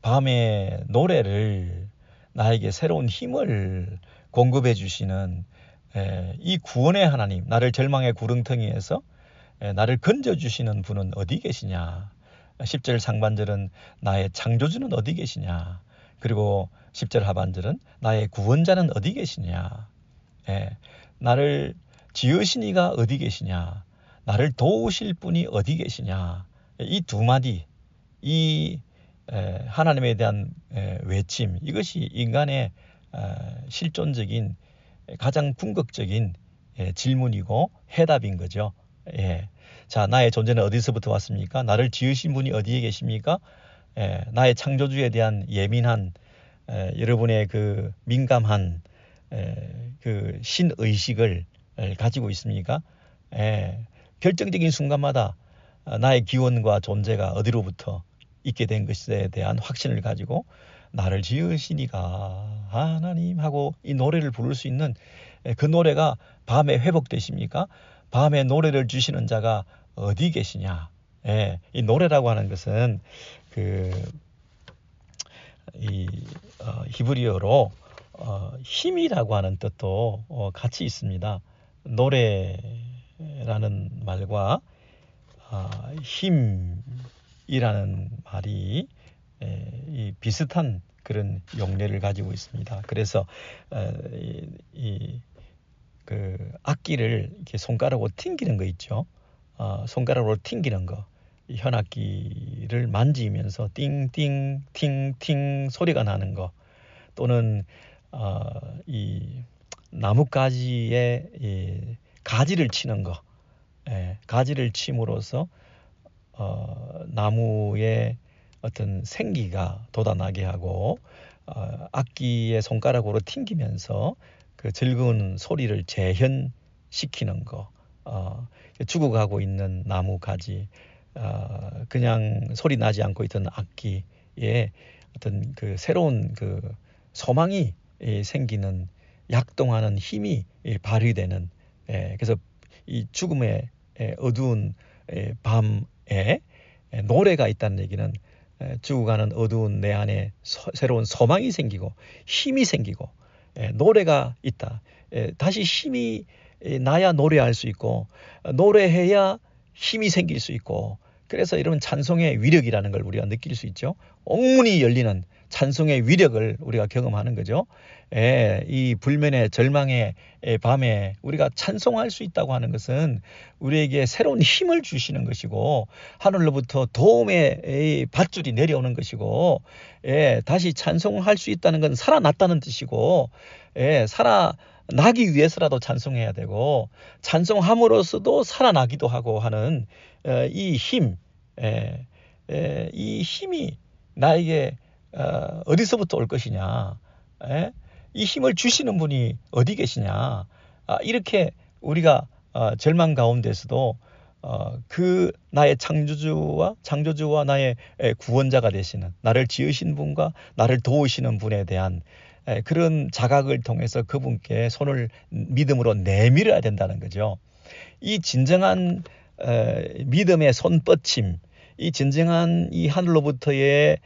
밤의 노래를, 나에게 새로운 힘을 공급해 주시는 이 구원의 하나님, 나를 절망의 구렁텅이에서 나를 건져주시는 분은 어디 계시냐. 10절 상반절은 나의 창조주는 어디 계시냐. 그리고 10절 하반절은 나의 구원자는 어디 계시냐. 나를 지으신 이가 어디 계시냐. 나를 도우실 분이 어디 계시냐. 이 두 마디, 이 하나님에 대한 외침, 이것이 인간의 실존적인 가장 궁극적인 질문이고 해답인 거죠. 자, 나의 존재는 어디서부터 왔습니까? 나를 지으신 분이 어디에 계십니까? 나의 창조주에 대한 예민한 여러분의 그 민감한 그 신의식을 가지고 있습니까? 결정적인 순간마다 나의 기원과 존재가 어디로부터 있게 된 것에 대한 확신을 가지고 나를 지으시니가 하나님 하고 이 노래를 부를 수 있는 그 노래가 밤에 회복되십니까? 밤에 노래를 주시는 자가 어디 계시냐? 이 노래라고 하는 것은 히브리어로 힘이라고 하는 뜻도 같이 있습니다. 노래라는 말과 힘이라는 말이 비슷한 그런 용례를 가지고 있습니다. 그래서 그 악기를 이렇게 손가락으로 튕기는 거 있죠. 손가락으로 튕기는 거, 이 현악기를 만지면서 띵띵 팅팅 소리가 나는 거, 또는 이 나뭇가지에 가지를 치는 거, 가지를 침으로써 나무에 어떤 생기가 돋아나게 하고 악기의 손가락으로 튕기면서 그 즐거운 소리를 재현시키는 거, 죽어가고 있는 나무 가지, 그냥 소리 나지 않고 있던 악기에 어떤 그 새로운 그 소망이 생기는, 약동하는 힘이 발휘되는, 그래서 이 죽음의 어두운 밤에 노래가 있다는 얘기는 죽어가는 어두운 내 안에 새로운 소망이 생기고 힘이 생기고 노래가 있다. 다시 힘이 나야 노래할 수 있고 노래해야 힘이 생길 수 있고, 그래서 이런 찬송의 위력이라는 걸 우리가 느낄 수 있죠. 옥문이 열리는 찬송의 위력을 우리가 경험하는 거죠. 이 불면의 절망의 밤에 우리가 찬송할 수 있다고 하는 것은 우리에게 새로운 힘을 주시는 것이고, 하늘로부터 도움의 밧줄이 내려오는 것이고, 다시 찬송할 수 있다는 건 살아났다는 뜻이고, 살아나기 위해서라도 찬송해야 되고, 찬송함으로써도 살아나기도 하고 하는 이 힘, 이 힘이 나에게 어디서부터 올 것이냐, 이 힘을 주시는 분이 어디 계시냐, 이렇게 우리가 절망 가운데서도 그 나의 창조주와 나의 구원자가 되시는, 나를 지으신 분과 나를 도우시는 분에 대한 그런 자각을 통해서 그분께 손을 믿음으로 내밀어야 된다는 거죠. 이 진정한 믿음의 손뻗침, 이 진정한 이 하늘로부터의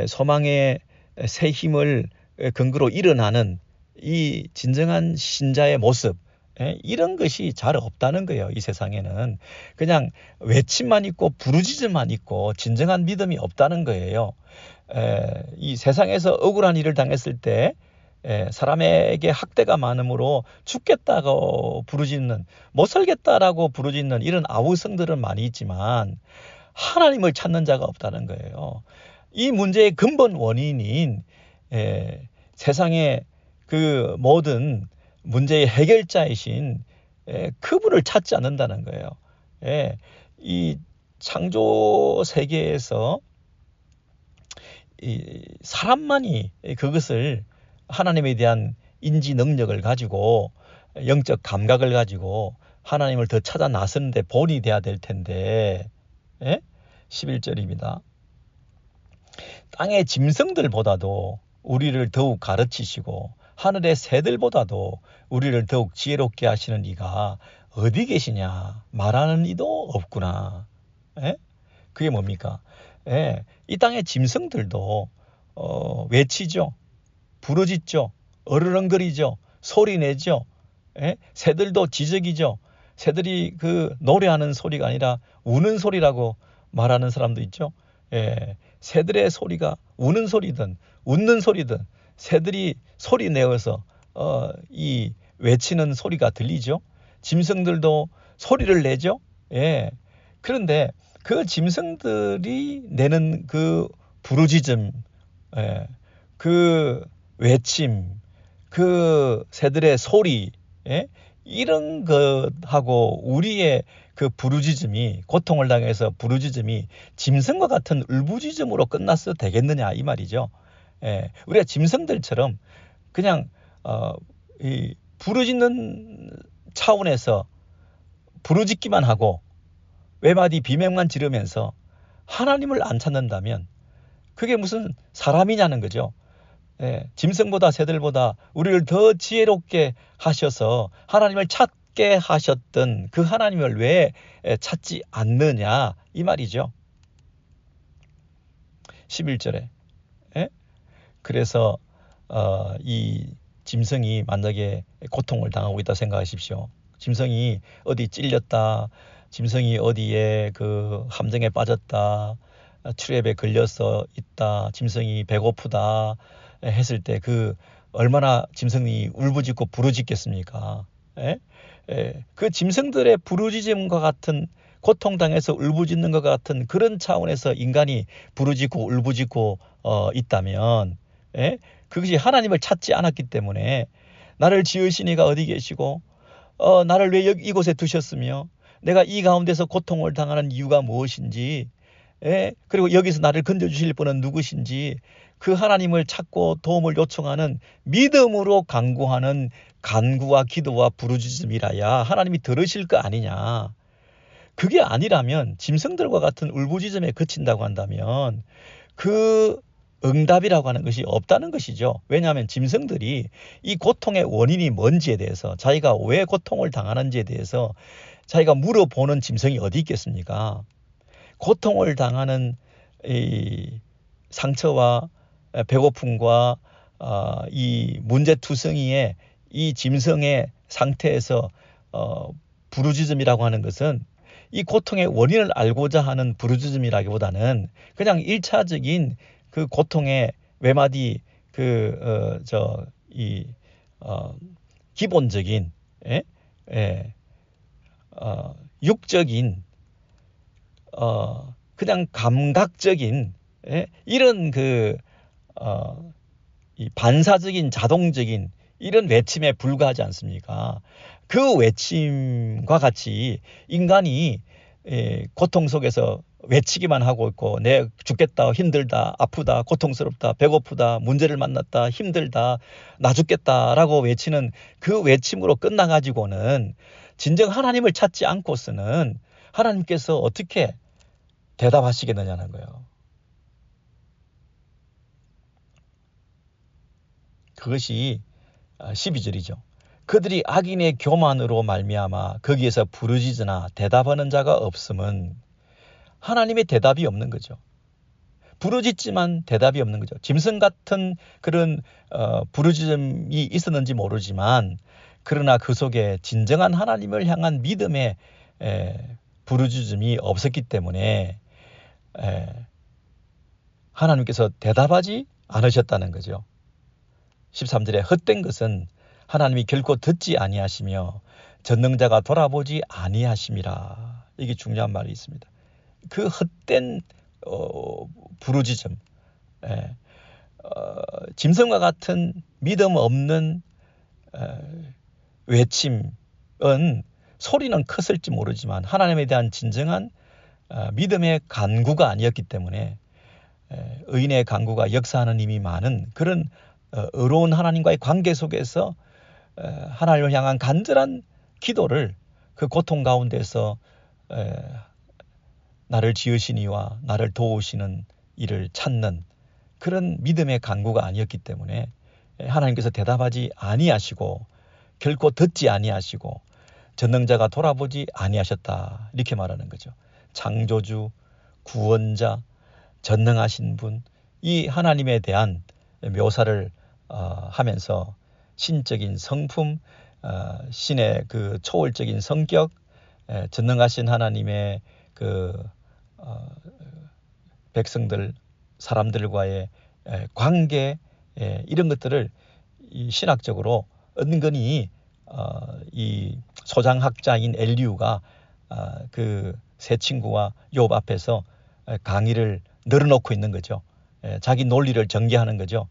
소망의 새 힘을 근거로 일어나는 이 진정한 신자의 모습, 이런 것이 잘 없다는 거예요. 이 세상에는 그냥 외침만 있고 부르짖음만 있고 진정한 믿음이 없다는 거예요. 이 세상에서 억울한 일을 당했을 때 사람에게 학대가 많으므로 죽겠다고 부르짖는, 못 살겠다라고 부르짖는 이런 아우성들은 많이 있지만 하나님을 찾는 자가 없다는 거예요. 이 문제의 근본 원인인 세상의 그 모든 문제의 해결자이신 그분을 찾지 않는다는 거예요. 이 창조 세계에서 이 사람만이 그것을 하나님에 대한 인지 능력을 가지고 영적 감각을 가지고 하나님을 더 찾아 나서는데 본이 돼야 될 텐데 11절입니다. 땅의 짐승들보다도 우리를 더욱 가르치시고 하늘의 새들보다도 우리를 더욱 지혜롭게 하시는 이가 어디 계시냐 말하는 이도 없구나. 그게 뭡니까? 이 땅의 짐승들도 외치죠. 부르짖죠. 어르렁거리죠. 소리내죠. 새들도 지저귀죠. 새들이 그 노래하는 소리가 아니라 우는 소리라고 말하는 사람도 있죠. 새들의 소리가 우는 소리든 웃는 소리든 새들이 소리 내어서 이 외치는 소리가 들리죠. 짐승들도 소리를 내죠. 그런데 그 짐승들이 내는 그 부르짖음, 그 외침, 그 새들의 소리, 이런 것하고 우리의 그 부르짖음이, 고통을 당해서 부르짖음이 짐승과 같은 울부짖음으로 끝났어도 되겠느냐 이 말이죠. 우리가 짐승들처럼 그냥 이 부르짖는 차원에서 부르짖기만 하고 외마디 비명만 지르면서 하나님을 안 찾는다면 그게 무슨 사람이냐는 거죠. 짐승보다 새들보다 우리를 더 지혜롭게 하셔서 하나님을 찾게 하셨던 그 하나님을 왜 찾지 않느냐 이 말이죠. 11절에 그래서 이 짐승이 만약에 고통을 당하고 있다 생각하십시오. 짐승이 어디 찔렸다, 짐승이 어디에 그 함정에 빠졌다, 트랩에 걸려서 있다, 짐승이 배고프다 했을 때 그 얼마나 짐승이 울부짖고 부르짖겠습니까? 그 짐승들의 부르짖음과 같은, 고통당해서 울부짖는 것 같은 그런 차원에서 인간이 부르짖고 울부짖고 있다면 그것이 하나님을 찾지 않았기 때문에 나를 지으신 이가 어디 계시고 나를 왜 이곳에 두셨으며 내가 이 가운데서 고통을 당하는 이유가 무엇인지, 그리고 여기서 나를 건져주실 분은 누구신지 그 하나님을 찾고 도움을 요청하는 믿음으로 간구하는 간구와 기도와 부르짖음이라야 하나님이 들으실 거 아니냐. 그게 아니라면 짐승들과 같은 울부짖음에 그친다고 한다면 그 응답이라고 하는 것이 없다는 것이죠. 왜냐하면 짐승들이 이 고통의 원인이 뭔지에 대해서, 자기가 왜 고통을 당하는지에 대해서 자기가 물어보는 짐승이 어디 있겠습니까? 고통을 당하는 이 상처와 배고픔과 이 문제투성이의 이 짐승의 상태에서 부르짖음이라고 하는 것은 이 고통의 원인을 알고자 하는 부르짖음이라기보다는 그냥 1차적인 그 고통의 외마디 기본적인 육적인 그냥 감각적인 이런 이 반사적인 자동적인 이런 외침에 불과하지 않습니까? 그 외침과 같이 인간이 고통 속에서 외치기만 하고 있고, 내 죽겠다, 힘들다, 아프다, 고통스럽다, 배고프다, 문제를 만났다, 힘들다, 나 죽겠다라고 외치는 그 외침으로 끝나가지고는 진정 하나님을 찾지 않고서는 하나님께서 어떻게 대답하시겠느냐는 거예요. 그것이 12절이죠. 그들이 악인의 교만으로 말미암아 거기에서 부르짖으나 대답하는 자가 없음은 하나님의 대답이 없는 거죠. 부르짖지만 대답이 없는 거죠. 짐승 같은 그런 부르짖음이 있었는지 모르지만 그러나 그 속에 진정한 하나님을 향한 믿음의 부르짖음이 없었기 때문에 하나님께서 대답하지 않으셨다는 거죠. 13절에 헛된 것은 하나님이 결코 듣지 아니하시며 전능자가 돌아보지 아니하심이라. 이게 중요한 말이 있습니다. 그 헛된 부르짖음, 짐승과 같은 믿음 없는 외침은 소리는 컸을지 모르지만 하나님에 대한 진정한 믿음의 간구가 아니었기 때문에 의인의 간구가 역사하는 힘이 많은 그런 의로운 하나님과의 관계 속에서 하나님을 향한 간절한 기도를 그 고통 가운데서 나를 지으신 이와 나를 도우시는 이를 찾는 그런 믿음의 간구가 아니었기 때문에 하나님께서 대답하지 아니하시고 결코 듣지 아니하시고 전능자가 돌아보지 아니하셨다. 이렇게 말하는 거죠. 창조주, 구원자, 전능하신 분, 이 하나님에 대한 묘사를 하면서 신적인 성품, 신의 그 초월적인 성격, 전능하신 하나님의 그 백성들, 사람들과의 관계, 이런 것들을 이 신학적으로 은근히 이 소장학자인 엘리우가 그 세 친구와 욥 앞에서 강의를 늘어놓고 있는 거죠. 자기 논리를 전개하는 거죠.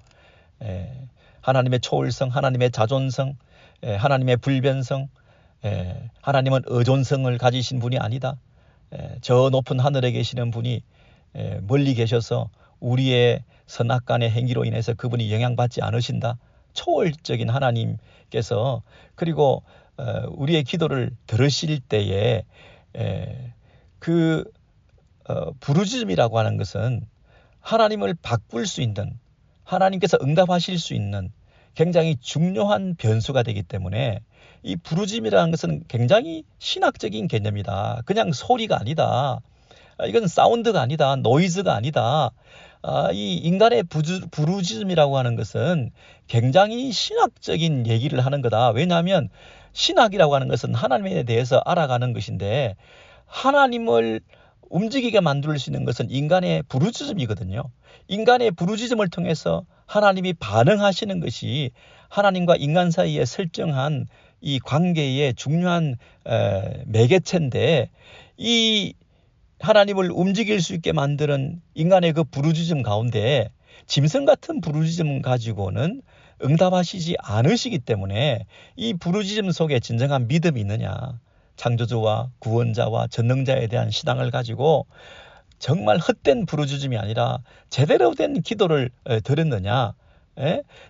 하나님의 초월성, 하나님의 자존성, 하나님의 불변성, 하나님은 의존성을 가지신 분이 아니다. 저 높은 하늘에 계시는 분이 멀리 계셔서 우리의 선악간의 행위로 인해서 그분이 영향받지 않으신다. 초월적인 하나님께서 그리고 우리의 기도를 들으실 때에 그 부르짖음이라고 하는 것은 하나님을 바꿀 수 있는, 하나님께서 응답하실 수 있는 굉장히 중요한 변수가 되기 때문에 이 부르짖음이라는 것은 굉장히 신학적인 개념이다. 그냥 소리가 아니다. 이건 사운드가 아니다. 노이즈가 아니다. 이 인간의 부르짖음이라고 하는 것은 굉장히 신학적인 얘기를 하는 거다. 왜냐하면 신학이라고 하는 것은 하나님에 대해서 알아가는 것인데 하나님을 움직이게 만들 수 있는 것은 인간의 부르짖음이거든요. 인간의 부르짖음을 통해서 하나님이 반응하시는 것이 하나님과 인간 사이에 설정한 이 관계의 중요한 매개체인데 이 하나님을 움직일 수 있게 만드는 인간의 그 부르짖음 가운데 짐승 같은 부르짖음 가지고는 응답하시지 않으시기 때문에 이 부르짖음 속에 진정한 믿음이 있느냐, 창조주와 구원자와 전능자에 대한 신앙을 가지고 정말 헛된 부르짖음이 아니라 제대로 된 기도를 드렸느냐,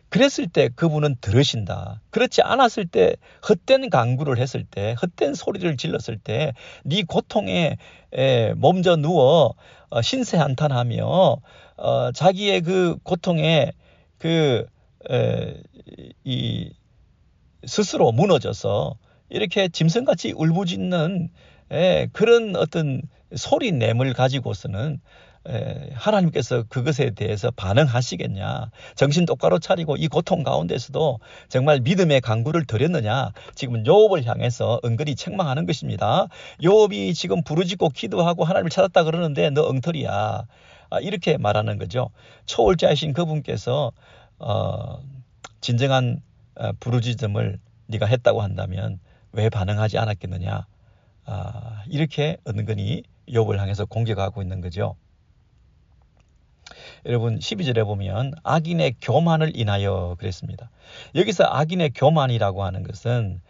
그랬을 때 그분은 들으신다. 그렇지 않았을 때 헛된 간구를 했을 때 헛된 소리를 질렀을 때 네 고통에 몸져 누워 신세한탄하며 자기의 그 고통에 이 스스로 무너져서 이렇게 짐승같이 울부짖는 그런 어떤 소리냄을 가지고서는 하나님께서 그것에 대해서 반응하시겠냐, 정신 똑바로 차리고 이 고통 가운데서도 정말 믿음의 간구를 드렸느냐, 지금 욥을 향해서 은근히 책망하는 것입니다. 욥이 지금 부르짖고 기도하고 하나님을 찾았다 그러는데 너 엉터리야, 이렇게 말하는 거죠. 초월자이신 그분께서 진정한 부르짖음을 네가 했다고 한다면 왜 반응하지 않았겠느냐, 이렇게 은근히 욥을 향해서 공격하고 있는 거죠. 여러분 12절에 보면 악인의 교만을 인하여 그랬습니다. 여기서 악인의 교만이라고 하는 것은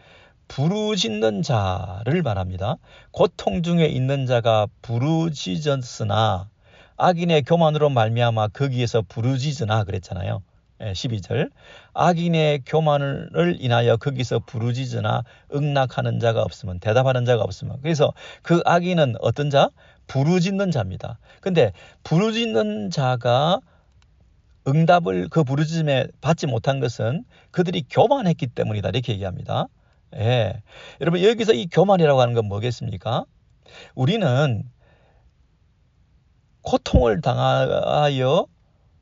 부르짖는 자를 말합니다. 고통 중에 있는 자가 부르짖었으나 악인의 교만으로 말미암아 거기에서 부르짖으나 그랬잖아요. 12절 악인의 교만을 인하여 거기서 부르짖으나 응낙하는 자가 없으면, 대답하는 자가 없으면, 그래서 그 악인은 어떤 자? 부르짖는 자입니다. 근데 부르짖는 자가 응답을 그 부르짖음에 받지 못한 것은 그들이 교만했기 때문이다, 이렇게 얘기합니다. 여러분 여기서 이 교만이라고 하는 건 뭐겠습니까? 우리는 고통을 당하여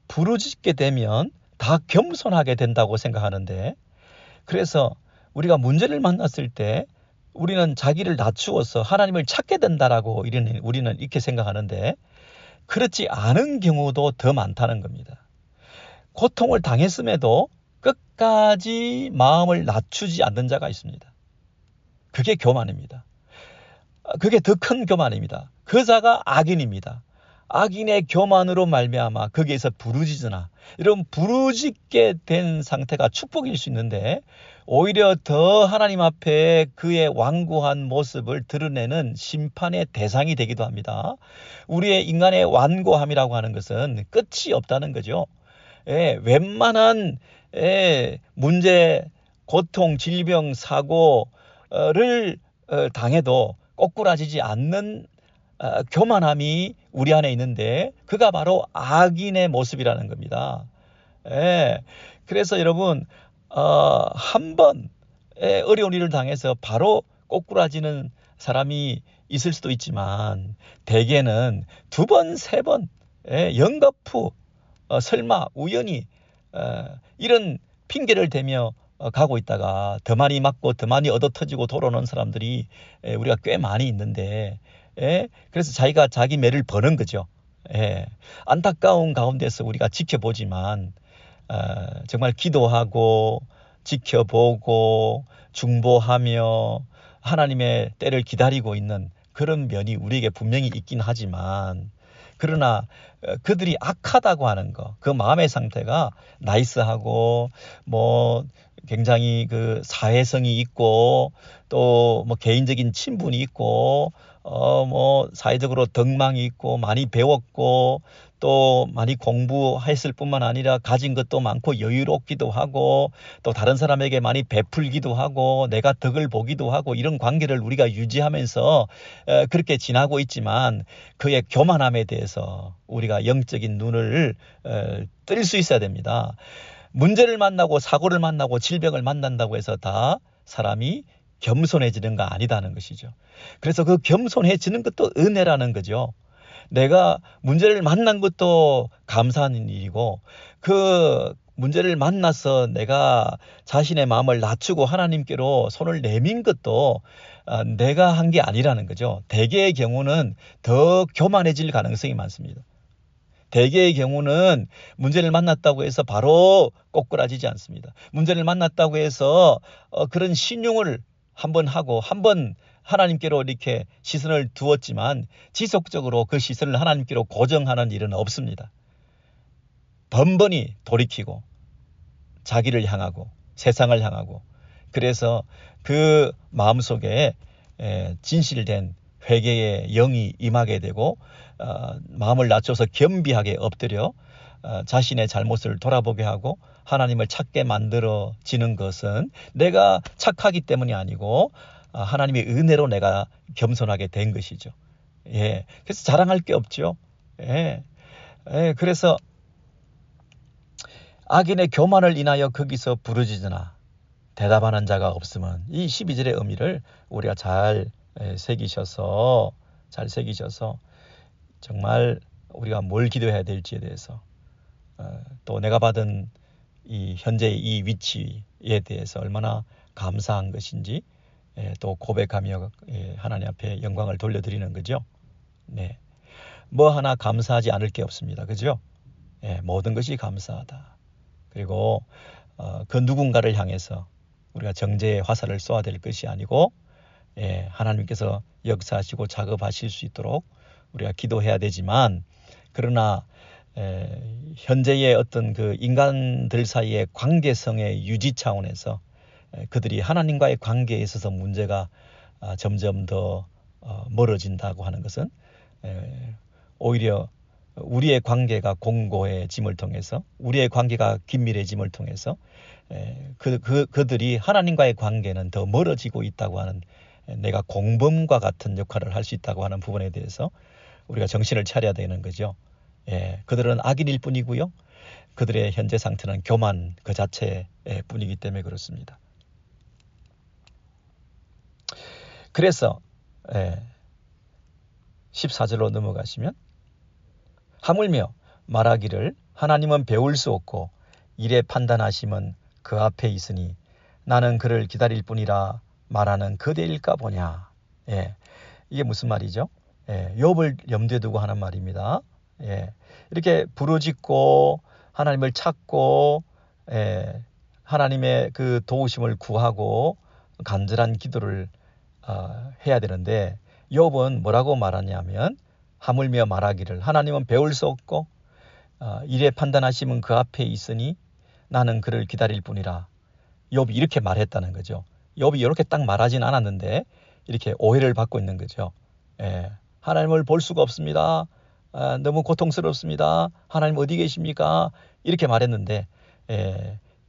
부르짖게 되면 다 겸손하게 된다고 생각하는데, 그래서 우리가 문제를 만났을 때 우리는 자기를 낮추어서 하나님을 찾게 된다라고 우리는 이렇게 생각하는데 그렇지 않은 경우도 더 많다는 겁니다. 고통을 당했음에도 끝까지 마음을 낮추지 않는 자가 있습니다. 그게 교만입니다. 그게 더 큰 교만입니다. 그 자가 악인입니다. 악인의 교만으로 말미암아 거기에서 부르짖으나 이런 부르짖게 된 상태가 축복일 수 있는데 오히려 더 하나님 앞에 그의 완고한 모습을 드러내는 심판의 대상이 되기도 합니다. 우리의 인간의 완고함이라고 하는 것은 끝이 없다는 거죠. 웬만한 문제, 고통, 질병, 사고를 당해도 꼬꾸라지지 않는 교만함이 우리 안에 있는데 그가 바로 악인의 모습이라는 겁니다. 그래서 여러분 한 번 어려운 일을 당해서 바로 꼬꾸라지는 사람이 있을 수도 있지만 대개는 두 번, 세 번 연거푸 설마 우연히 이런 핑계를 대며 가고 있다가 더 많이 맞고 더 많이 얻어터지고 돌아오는 사람들이 우리가 꽤 많이 있는데 그래서 자기가 자기 매를 버는 거죠. 안타까운 가운데서 우리가 지켜보지만 정말 기도하고 지켜보고 중보하며 하나님의 때를 기다리고 있는 그런 면이 우리에게 분명히 있긴 하지만 그러나 그들이 악하다고 하는 거, 그 마음의 상태가 나이스하고 뭐 굉장히 그 사회성이 있고 또 뭐 개인적인 친분이 있고 뭐 사회적으로 덕망이 있고 많이 배웠고 또 많이 공부했을 뿐만 아니라 가진 것도 많고 여유롭기도 하고 또 다른 사람에게 많이 베풀기도 하고 내가 덕을 보기도 하고 이런 관계를 우리가 유지하면서 그렇게 지나고 있지만 그의 교만함에 대해서 우리가 영적인 눈을 뜰 수 있어야 됩니다. 문제를 만나고 사고를 만나고 질병을 만난다고 해서 다 사람이 겸손해지는 거 아니다는 것이죠. 그래서 그 겸손해지는 것도 은혜라는 거죠. 내가 문제를 만난 것도 감사한 일이고 그 문제를 만나서 내가 자신의 마음을 낮추고 하나님께로 손을 내민 것도 내가 한 게 아니라는 거죠. 대개의 경우는 더 교만해질 가능성이 많습니다. 대개의 경우는 문제를 만났다고 해서 바로 꼬꾸라지지 않습니다. 문제를 만났다고 해서 그런 신용을 한번 하고 한번 하나님께로 이렇게 시선을 두었지만 지속적으로 그 시선을 하나님께로 고정하는 일은 없습니다. 번번이 돌이키고 자기를 향하고 세상을 향하고 그래서 그 마음속에 진실된 회개의 영이 임하게 되고 마음을 낮춰서 겸비하게 엎드려 자신의 잘못을 돌아보게 하고 하나님을 찾게 만들어지는 것은 내가 착하기 때문이 아니고 하나님의 은혜로 내가 겸손하게 된 것이죠. 그래서 자랑할 게 없죠. 그래서 악인의 교만을 인하여 거기서 부르짖으나 대답하는 자가 없으면 이 12절의 의미를 우리가 잘 새기셔서 정말 우리가 뭘 기도해야 될지에 대해서 또 내가 받은 이 현재의 이 위치에 대해서 얼마나 감사한 것인지 또 고백하며 하나님 앞에 영광을 돌려드리는 거죠. 뭐 하나 감사하지 않을 게 없습니다. 그죠? 모든 것이 감사하다. 그리고 그 누군가를 향해서 우리가 정죄의 화살을 쏘아야 될 것이 아니고 하나님께서 역사하시고 작업하실 수 있도록 우리가 기도해야 되지만 그러나 현재의 어떤 그 인간들 사이의 관계성의 유지 차원에서 그들이 하나님과의 관계에 있어서 문제가 점점 더 멀어진다고 하는 것은 오히려 우리의 관계가 공고해짐을 통해서 우리의 관계가 긴밀해짐을 통해서 그들이 하나님과의 관계는 더 멀어지고 있다고 하는 내가 공범과 같은 역할을 할 수 있다고 하는 부분에 대해서 우리가 정신을 차려야 되는 거죠. 그들은 악인일 뿐이고요. 그들의 현재 상태는 교만 그 자체 뿐이기 때문에 그렇습니다. 그래서 14절로 넘어가시면 하물며 말하기를 하나님은 배울 수 없고 이래 판단하심은 그 앞에 있으니 나는 그를 기다릴 뿐이라 말하는 그대일까 보냐. 예, 이게 무슨 말이죠? 예, 욥을 염두에 두고 하는 말입니다. 예, 이렇게 부르짖고 하나님을 찾고 하나님의 그 도우심을 구하고 간절한 기도를 해야 되는데 욥은 뭐라고 말하냐면 하물며 말하기를 하나님은 배울 수 없고 이래 판단하시면 그 앞에 있으니 나는 그를 기다릴 뿐이라. 욥이 이렇게 말했다는 거죠. 욥이 이렇게 딱 말하진 않았는데 이렇게 오해를 받고 있는 거죠. 하나님을 볼 수가 없습니다. 너무 고통스럽습니다. 하나님 어디 계십니까? 이렇게 말했는데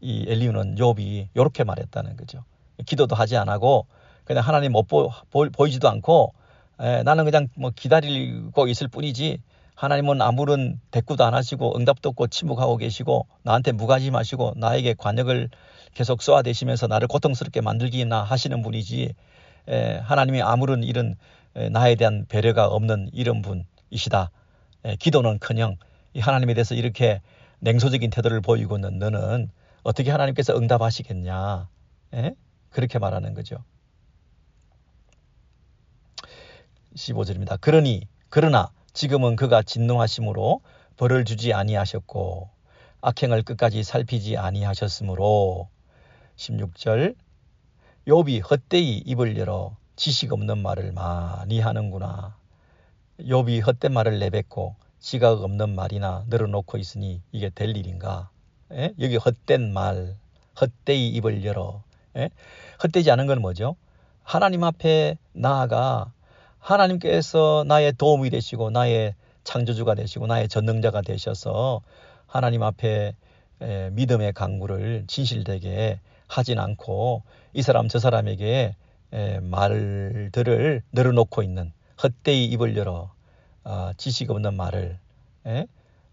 이 엘리후는 욥이 이렇게 말했다는 거죠. 기도도 하지 않고 그냥 하나님 못 보이지도 않고 나는 그냥 뭐 기다리고 있을 뿐이지 하나님은 아무런 대꾸도 안 하시고 응답도 없고 침묵하고 계시고 나한테 무관심하시고 나에게 관역을 계속 쏘아대시면서 나를 고통스럽게 만들기나 하시는 분이지 하나님이 아무런 이런 나에 대한 배려가 없는 이런 분이시다. 기도는커녕 이 하나님에 대해서 이렇게 냉소적인 태도를 보이고 있는 너는 어떻게 하나님께서 응답하시겠냐. 그렇게 말하는 거죠. 15절입니다. 그러나 지금은 그가 진노하심으로 벌을 주지 아니하셨고 악행을 끝까지 살피지 아니하셨으므로 16절 욥이 헛되이 입을 열어 지식 없는 말을 많이 하는구나. 욥이 헛된 말을 내뱉고 지각 없는 말이나 늘어놓고 있으니 이게 될 일인가. 여기 헛된 말, 헛되이 입을 열어. 헛되지 않은 건 뭐죠? 하나님 앞에 나아가 하나님께서 나의 도움이 되시고 나의 창조주가 되시고 나의 전능자가 되셔서 하나님 앞에 믿음의 강구를 진실되게 하진 않고 이 사람 저 사람에게 말들을 늘어놓고 있는 헛되이 입을 열어 지식 없는 말을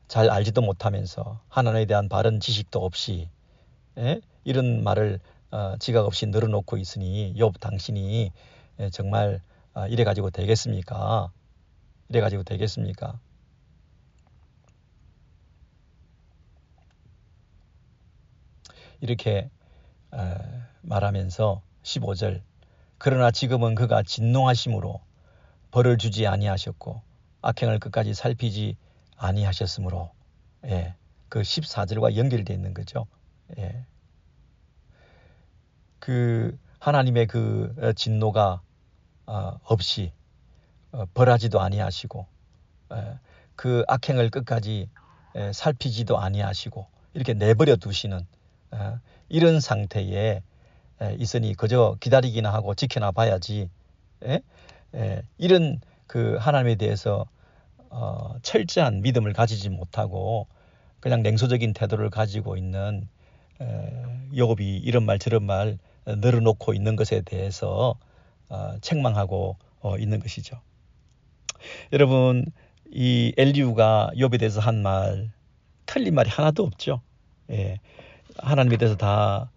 잘 알지도 못하면서 하나님에 대한 바른 지식도 없이 이런 말을 지각 없이 늘어놓고 있으니 욥 당신이 정말 이래 가지고 되겠습니까? 이래 가지고 되겠습니까? 이렇게 말하면서 15절 그러나 지금은 그가 진노하심으로 벌을 주지 아니하셨고 악행을 끝까지 살피지 아니하셨으므로 그 14절과 연결되어 있는 거죠. 그 하나님의 그 진노가 없이 벌하지도 아니하시고 그 악행을 끝까지 살피지도 아니하시고 이렇게 내버려 두시는 이런 상태에 있으니 그저 기다리기나 하고 지켜나 봐야지 이런 그 하나님에 대해서 철저한 믿음을 가지지 못하고 그냥 냉소적인 태도를 가지고 있는 욥이 이런 말 저런 말 늘어놓고 있는 것에 대해서 책망하고 있는 것이죠. 여러분 이 엘리후가 욥에 대해서 한 말 틀린 말이 하나도 없죠. 하나님에 대해서 다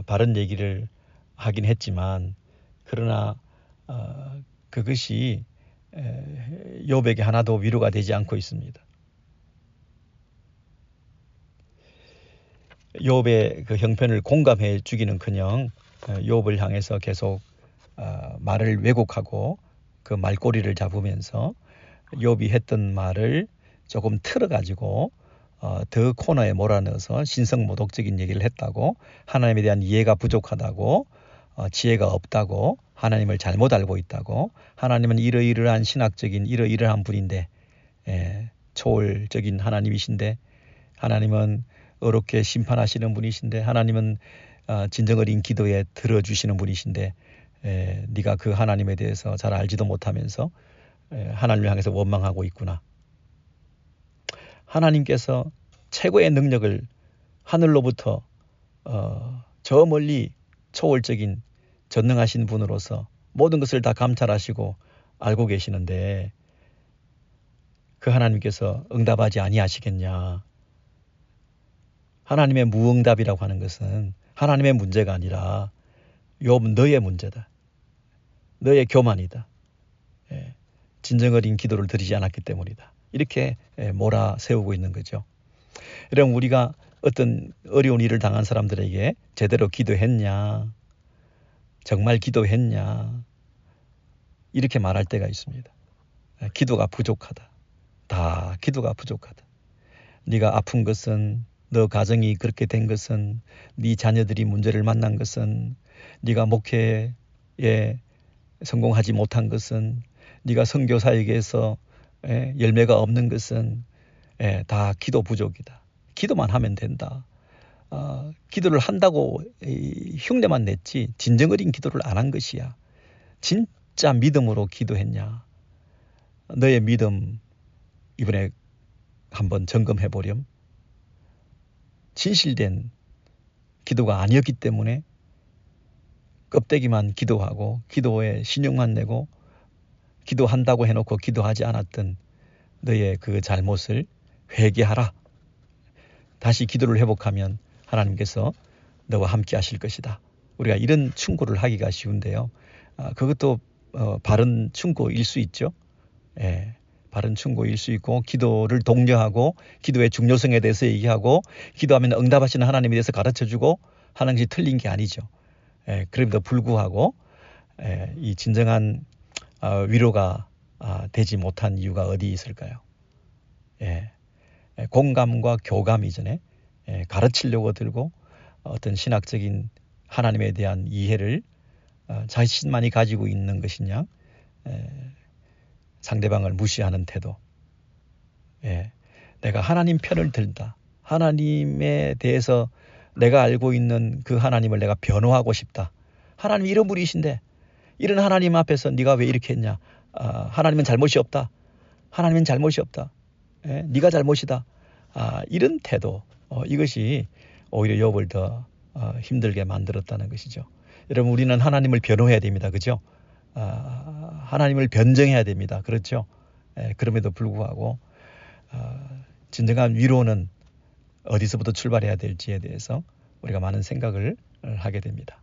바른 얘기를 하긴 했지만 그러나 그것이 욥에게 하나도 위로가 되지 않고 있습니다. 욥의 그 형편을 공감해 주기는커녕 욥을 향해서 계속 말을 왜곡하고 그 말꼬리를 잡으면서 욥이 했던 말을 조금 틀어가지고 더 코너에 몰아넣어서 신성모독적인 얘기를 했다고 하나님에 대한 이해가 부족하다고 지혜가 없다고 하나님을 잘못 알고 있다고 하나님은 이러이러한 신학적인 이러이러한 분인데 초월적인 하나님이신데 하나님은 어렵게 심판하시는 분이신데 하나님은 진정 어린 기도에 들어주시는 분이신데 네가 그 하나님에 대해서 잘 알지도 못하면서 하나님을 향해서 원망하고 있구나. 하나님께서 최고의 능력을 하늘로부터 저 멀리 초월적인 전능하신 분으로서 모든 것을 다 감찰하시고 알고 계시는데 그 하나님께서 응답하지 아니하시겠냐. 하나님의 무응답이라고 하는 것은 하나님의 문제가 아니라 욥 너의 문제다. 너의 교만이다. 진정 어린 기도를 드리지 않았기 때문이다. 이렇게 몰아세우고 있는 거죠. 여러분 우리가 어떤 어려운 일을 당한 사람들에게 제대로 기도했냐, 정말 기도했냐, 이렇게 말할 때가 있습니다. 기도가 부족하다. 다 기도가 부족하다. 네가 아픈 것은, 너 가정이 그렇게 된 것은, 네 자녀들이 문제를 만난 것은, 네가 목회에 성공하지 못한 것은, 네가 선교사에게서 열매가 없는 것은 다 기도 부족이다. 기도만 하면 된다. 기도를 한다고 흉내만 냈지 진정 어린 기도를 안 한 것이야. 진짜 믿음으로 기도했냐. 너의 믿음 이번에 한번 점검해 보렴. 진실된 기도가 아니었기 때문에 껍데기만 기도하고 기도에 신용만 내고 기도한다고 해놓고 기도하지 않았던 너의 그 잘못을 회개하라. 다시 기도를 회복하면 하나님께서 너와 함께 하실 것이다. 우리가 이런 충고를 하기가 쉬운데요. 그것도 바른 충고일 수 있죠. 바른 충고일 수 있고 기도를 독려하고 기도의 중요성에 대해서 얘기하고 기도하면 응답하시는 하나님에 대해서 가르쳐주고 하는 것이 틀린 게 아니죠. 그럼에도 불구하고 이 진정한 위로가 되지 못한 이유가 어디 있을까요? 공감과 교감 이전에 가르치려고 들고 어떤 신학적인 하나님에 대한 이해를 자신만이 가지고 있는 것이냐, 상대방을 무시하는 태도. 내가 하나님 편을 들다. 하나님에 대해서 내가 알고 있는 그 하나님을 내가 변호하고 싶다. 하나님 이런 분이신데 이런 하나님 앞에서 네가 왜 이렇게 했냐. 하나님은 잘못이 없다. 하나님은 잘못이 없다. 네가 잘못이다. 이런 태도. 이것이 오히려 욥을 더 힘들게 만들었다는 것이죠. 여러분 우리는 하나님을 변호해야 됩니다. 그죠? 하나님을 변정해야 됩니다. 그렇죠? 그럼에도 불구하고 진정한 위로는 어디서부터 출발해야 될지에 대해서 우리가 많은 생각을 하게 됩니다.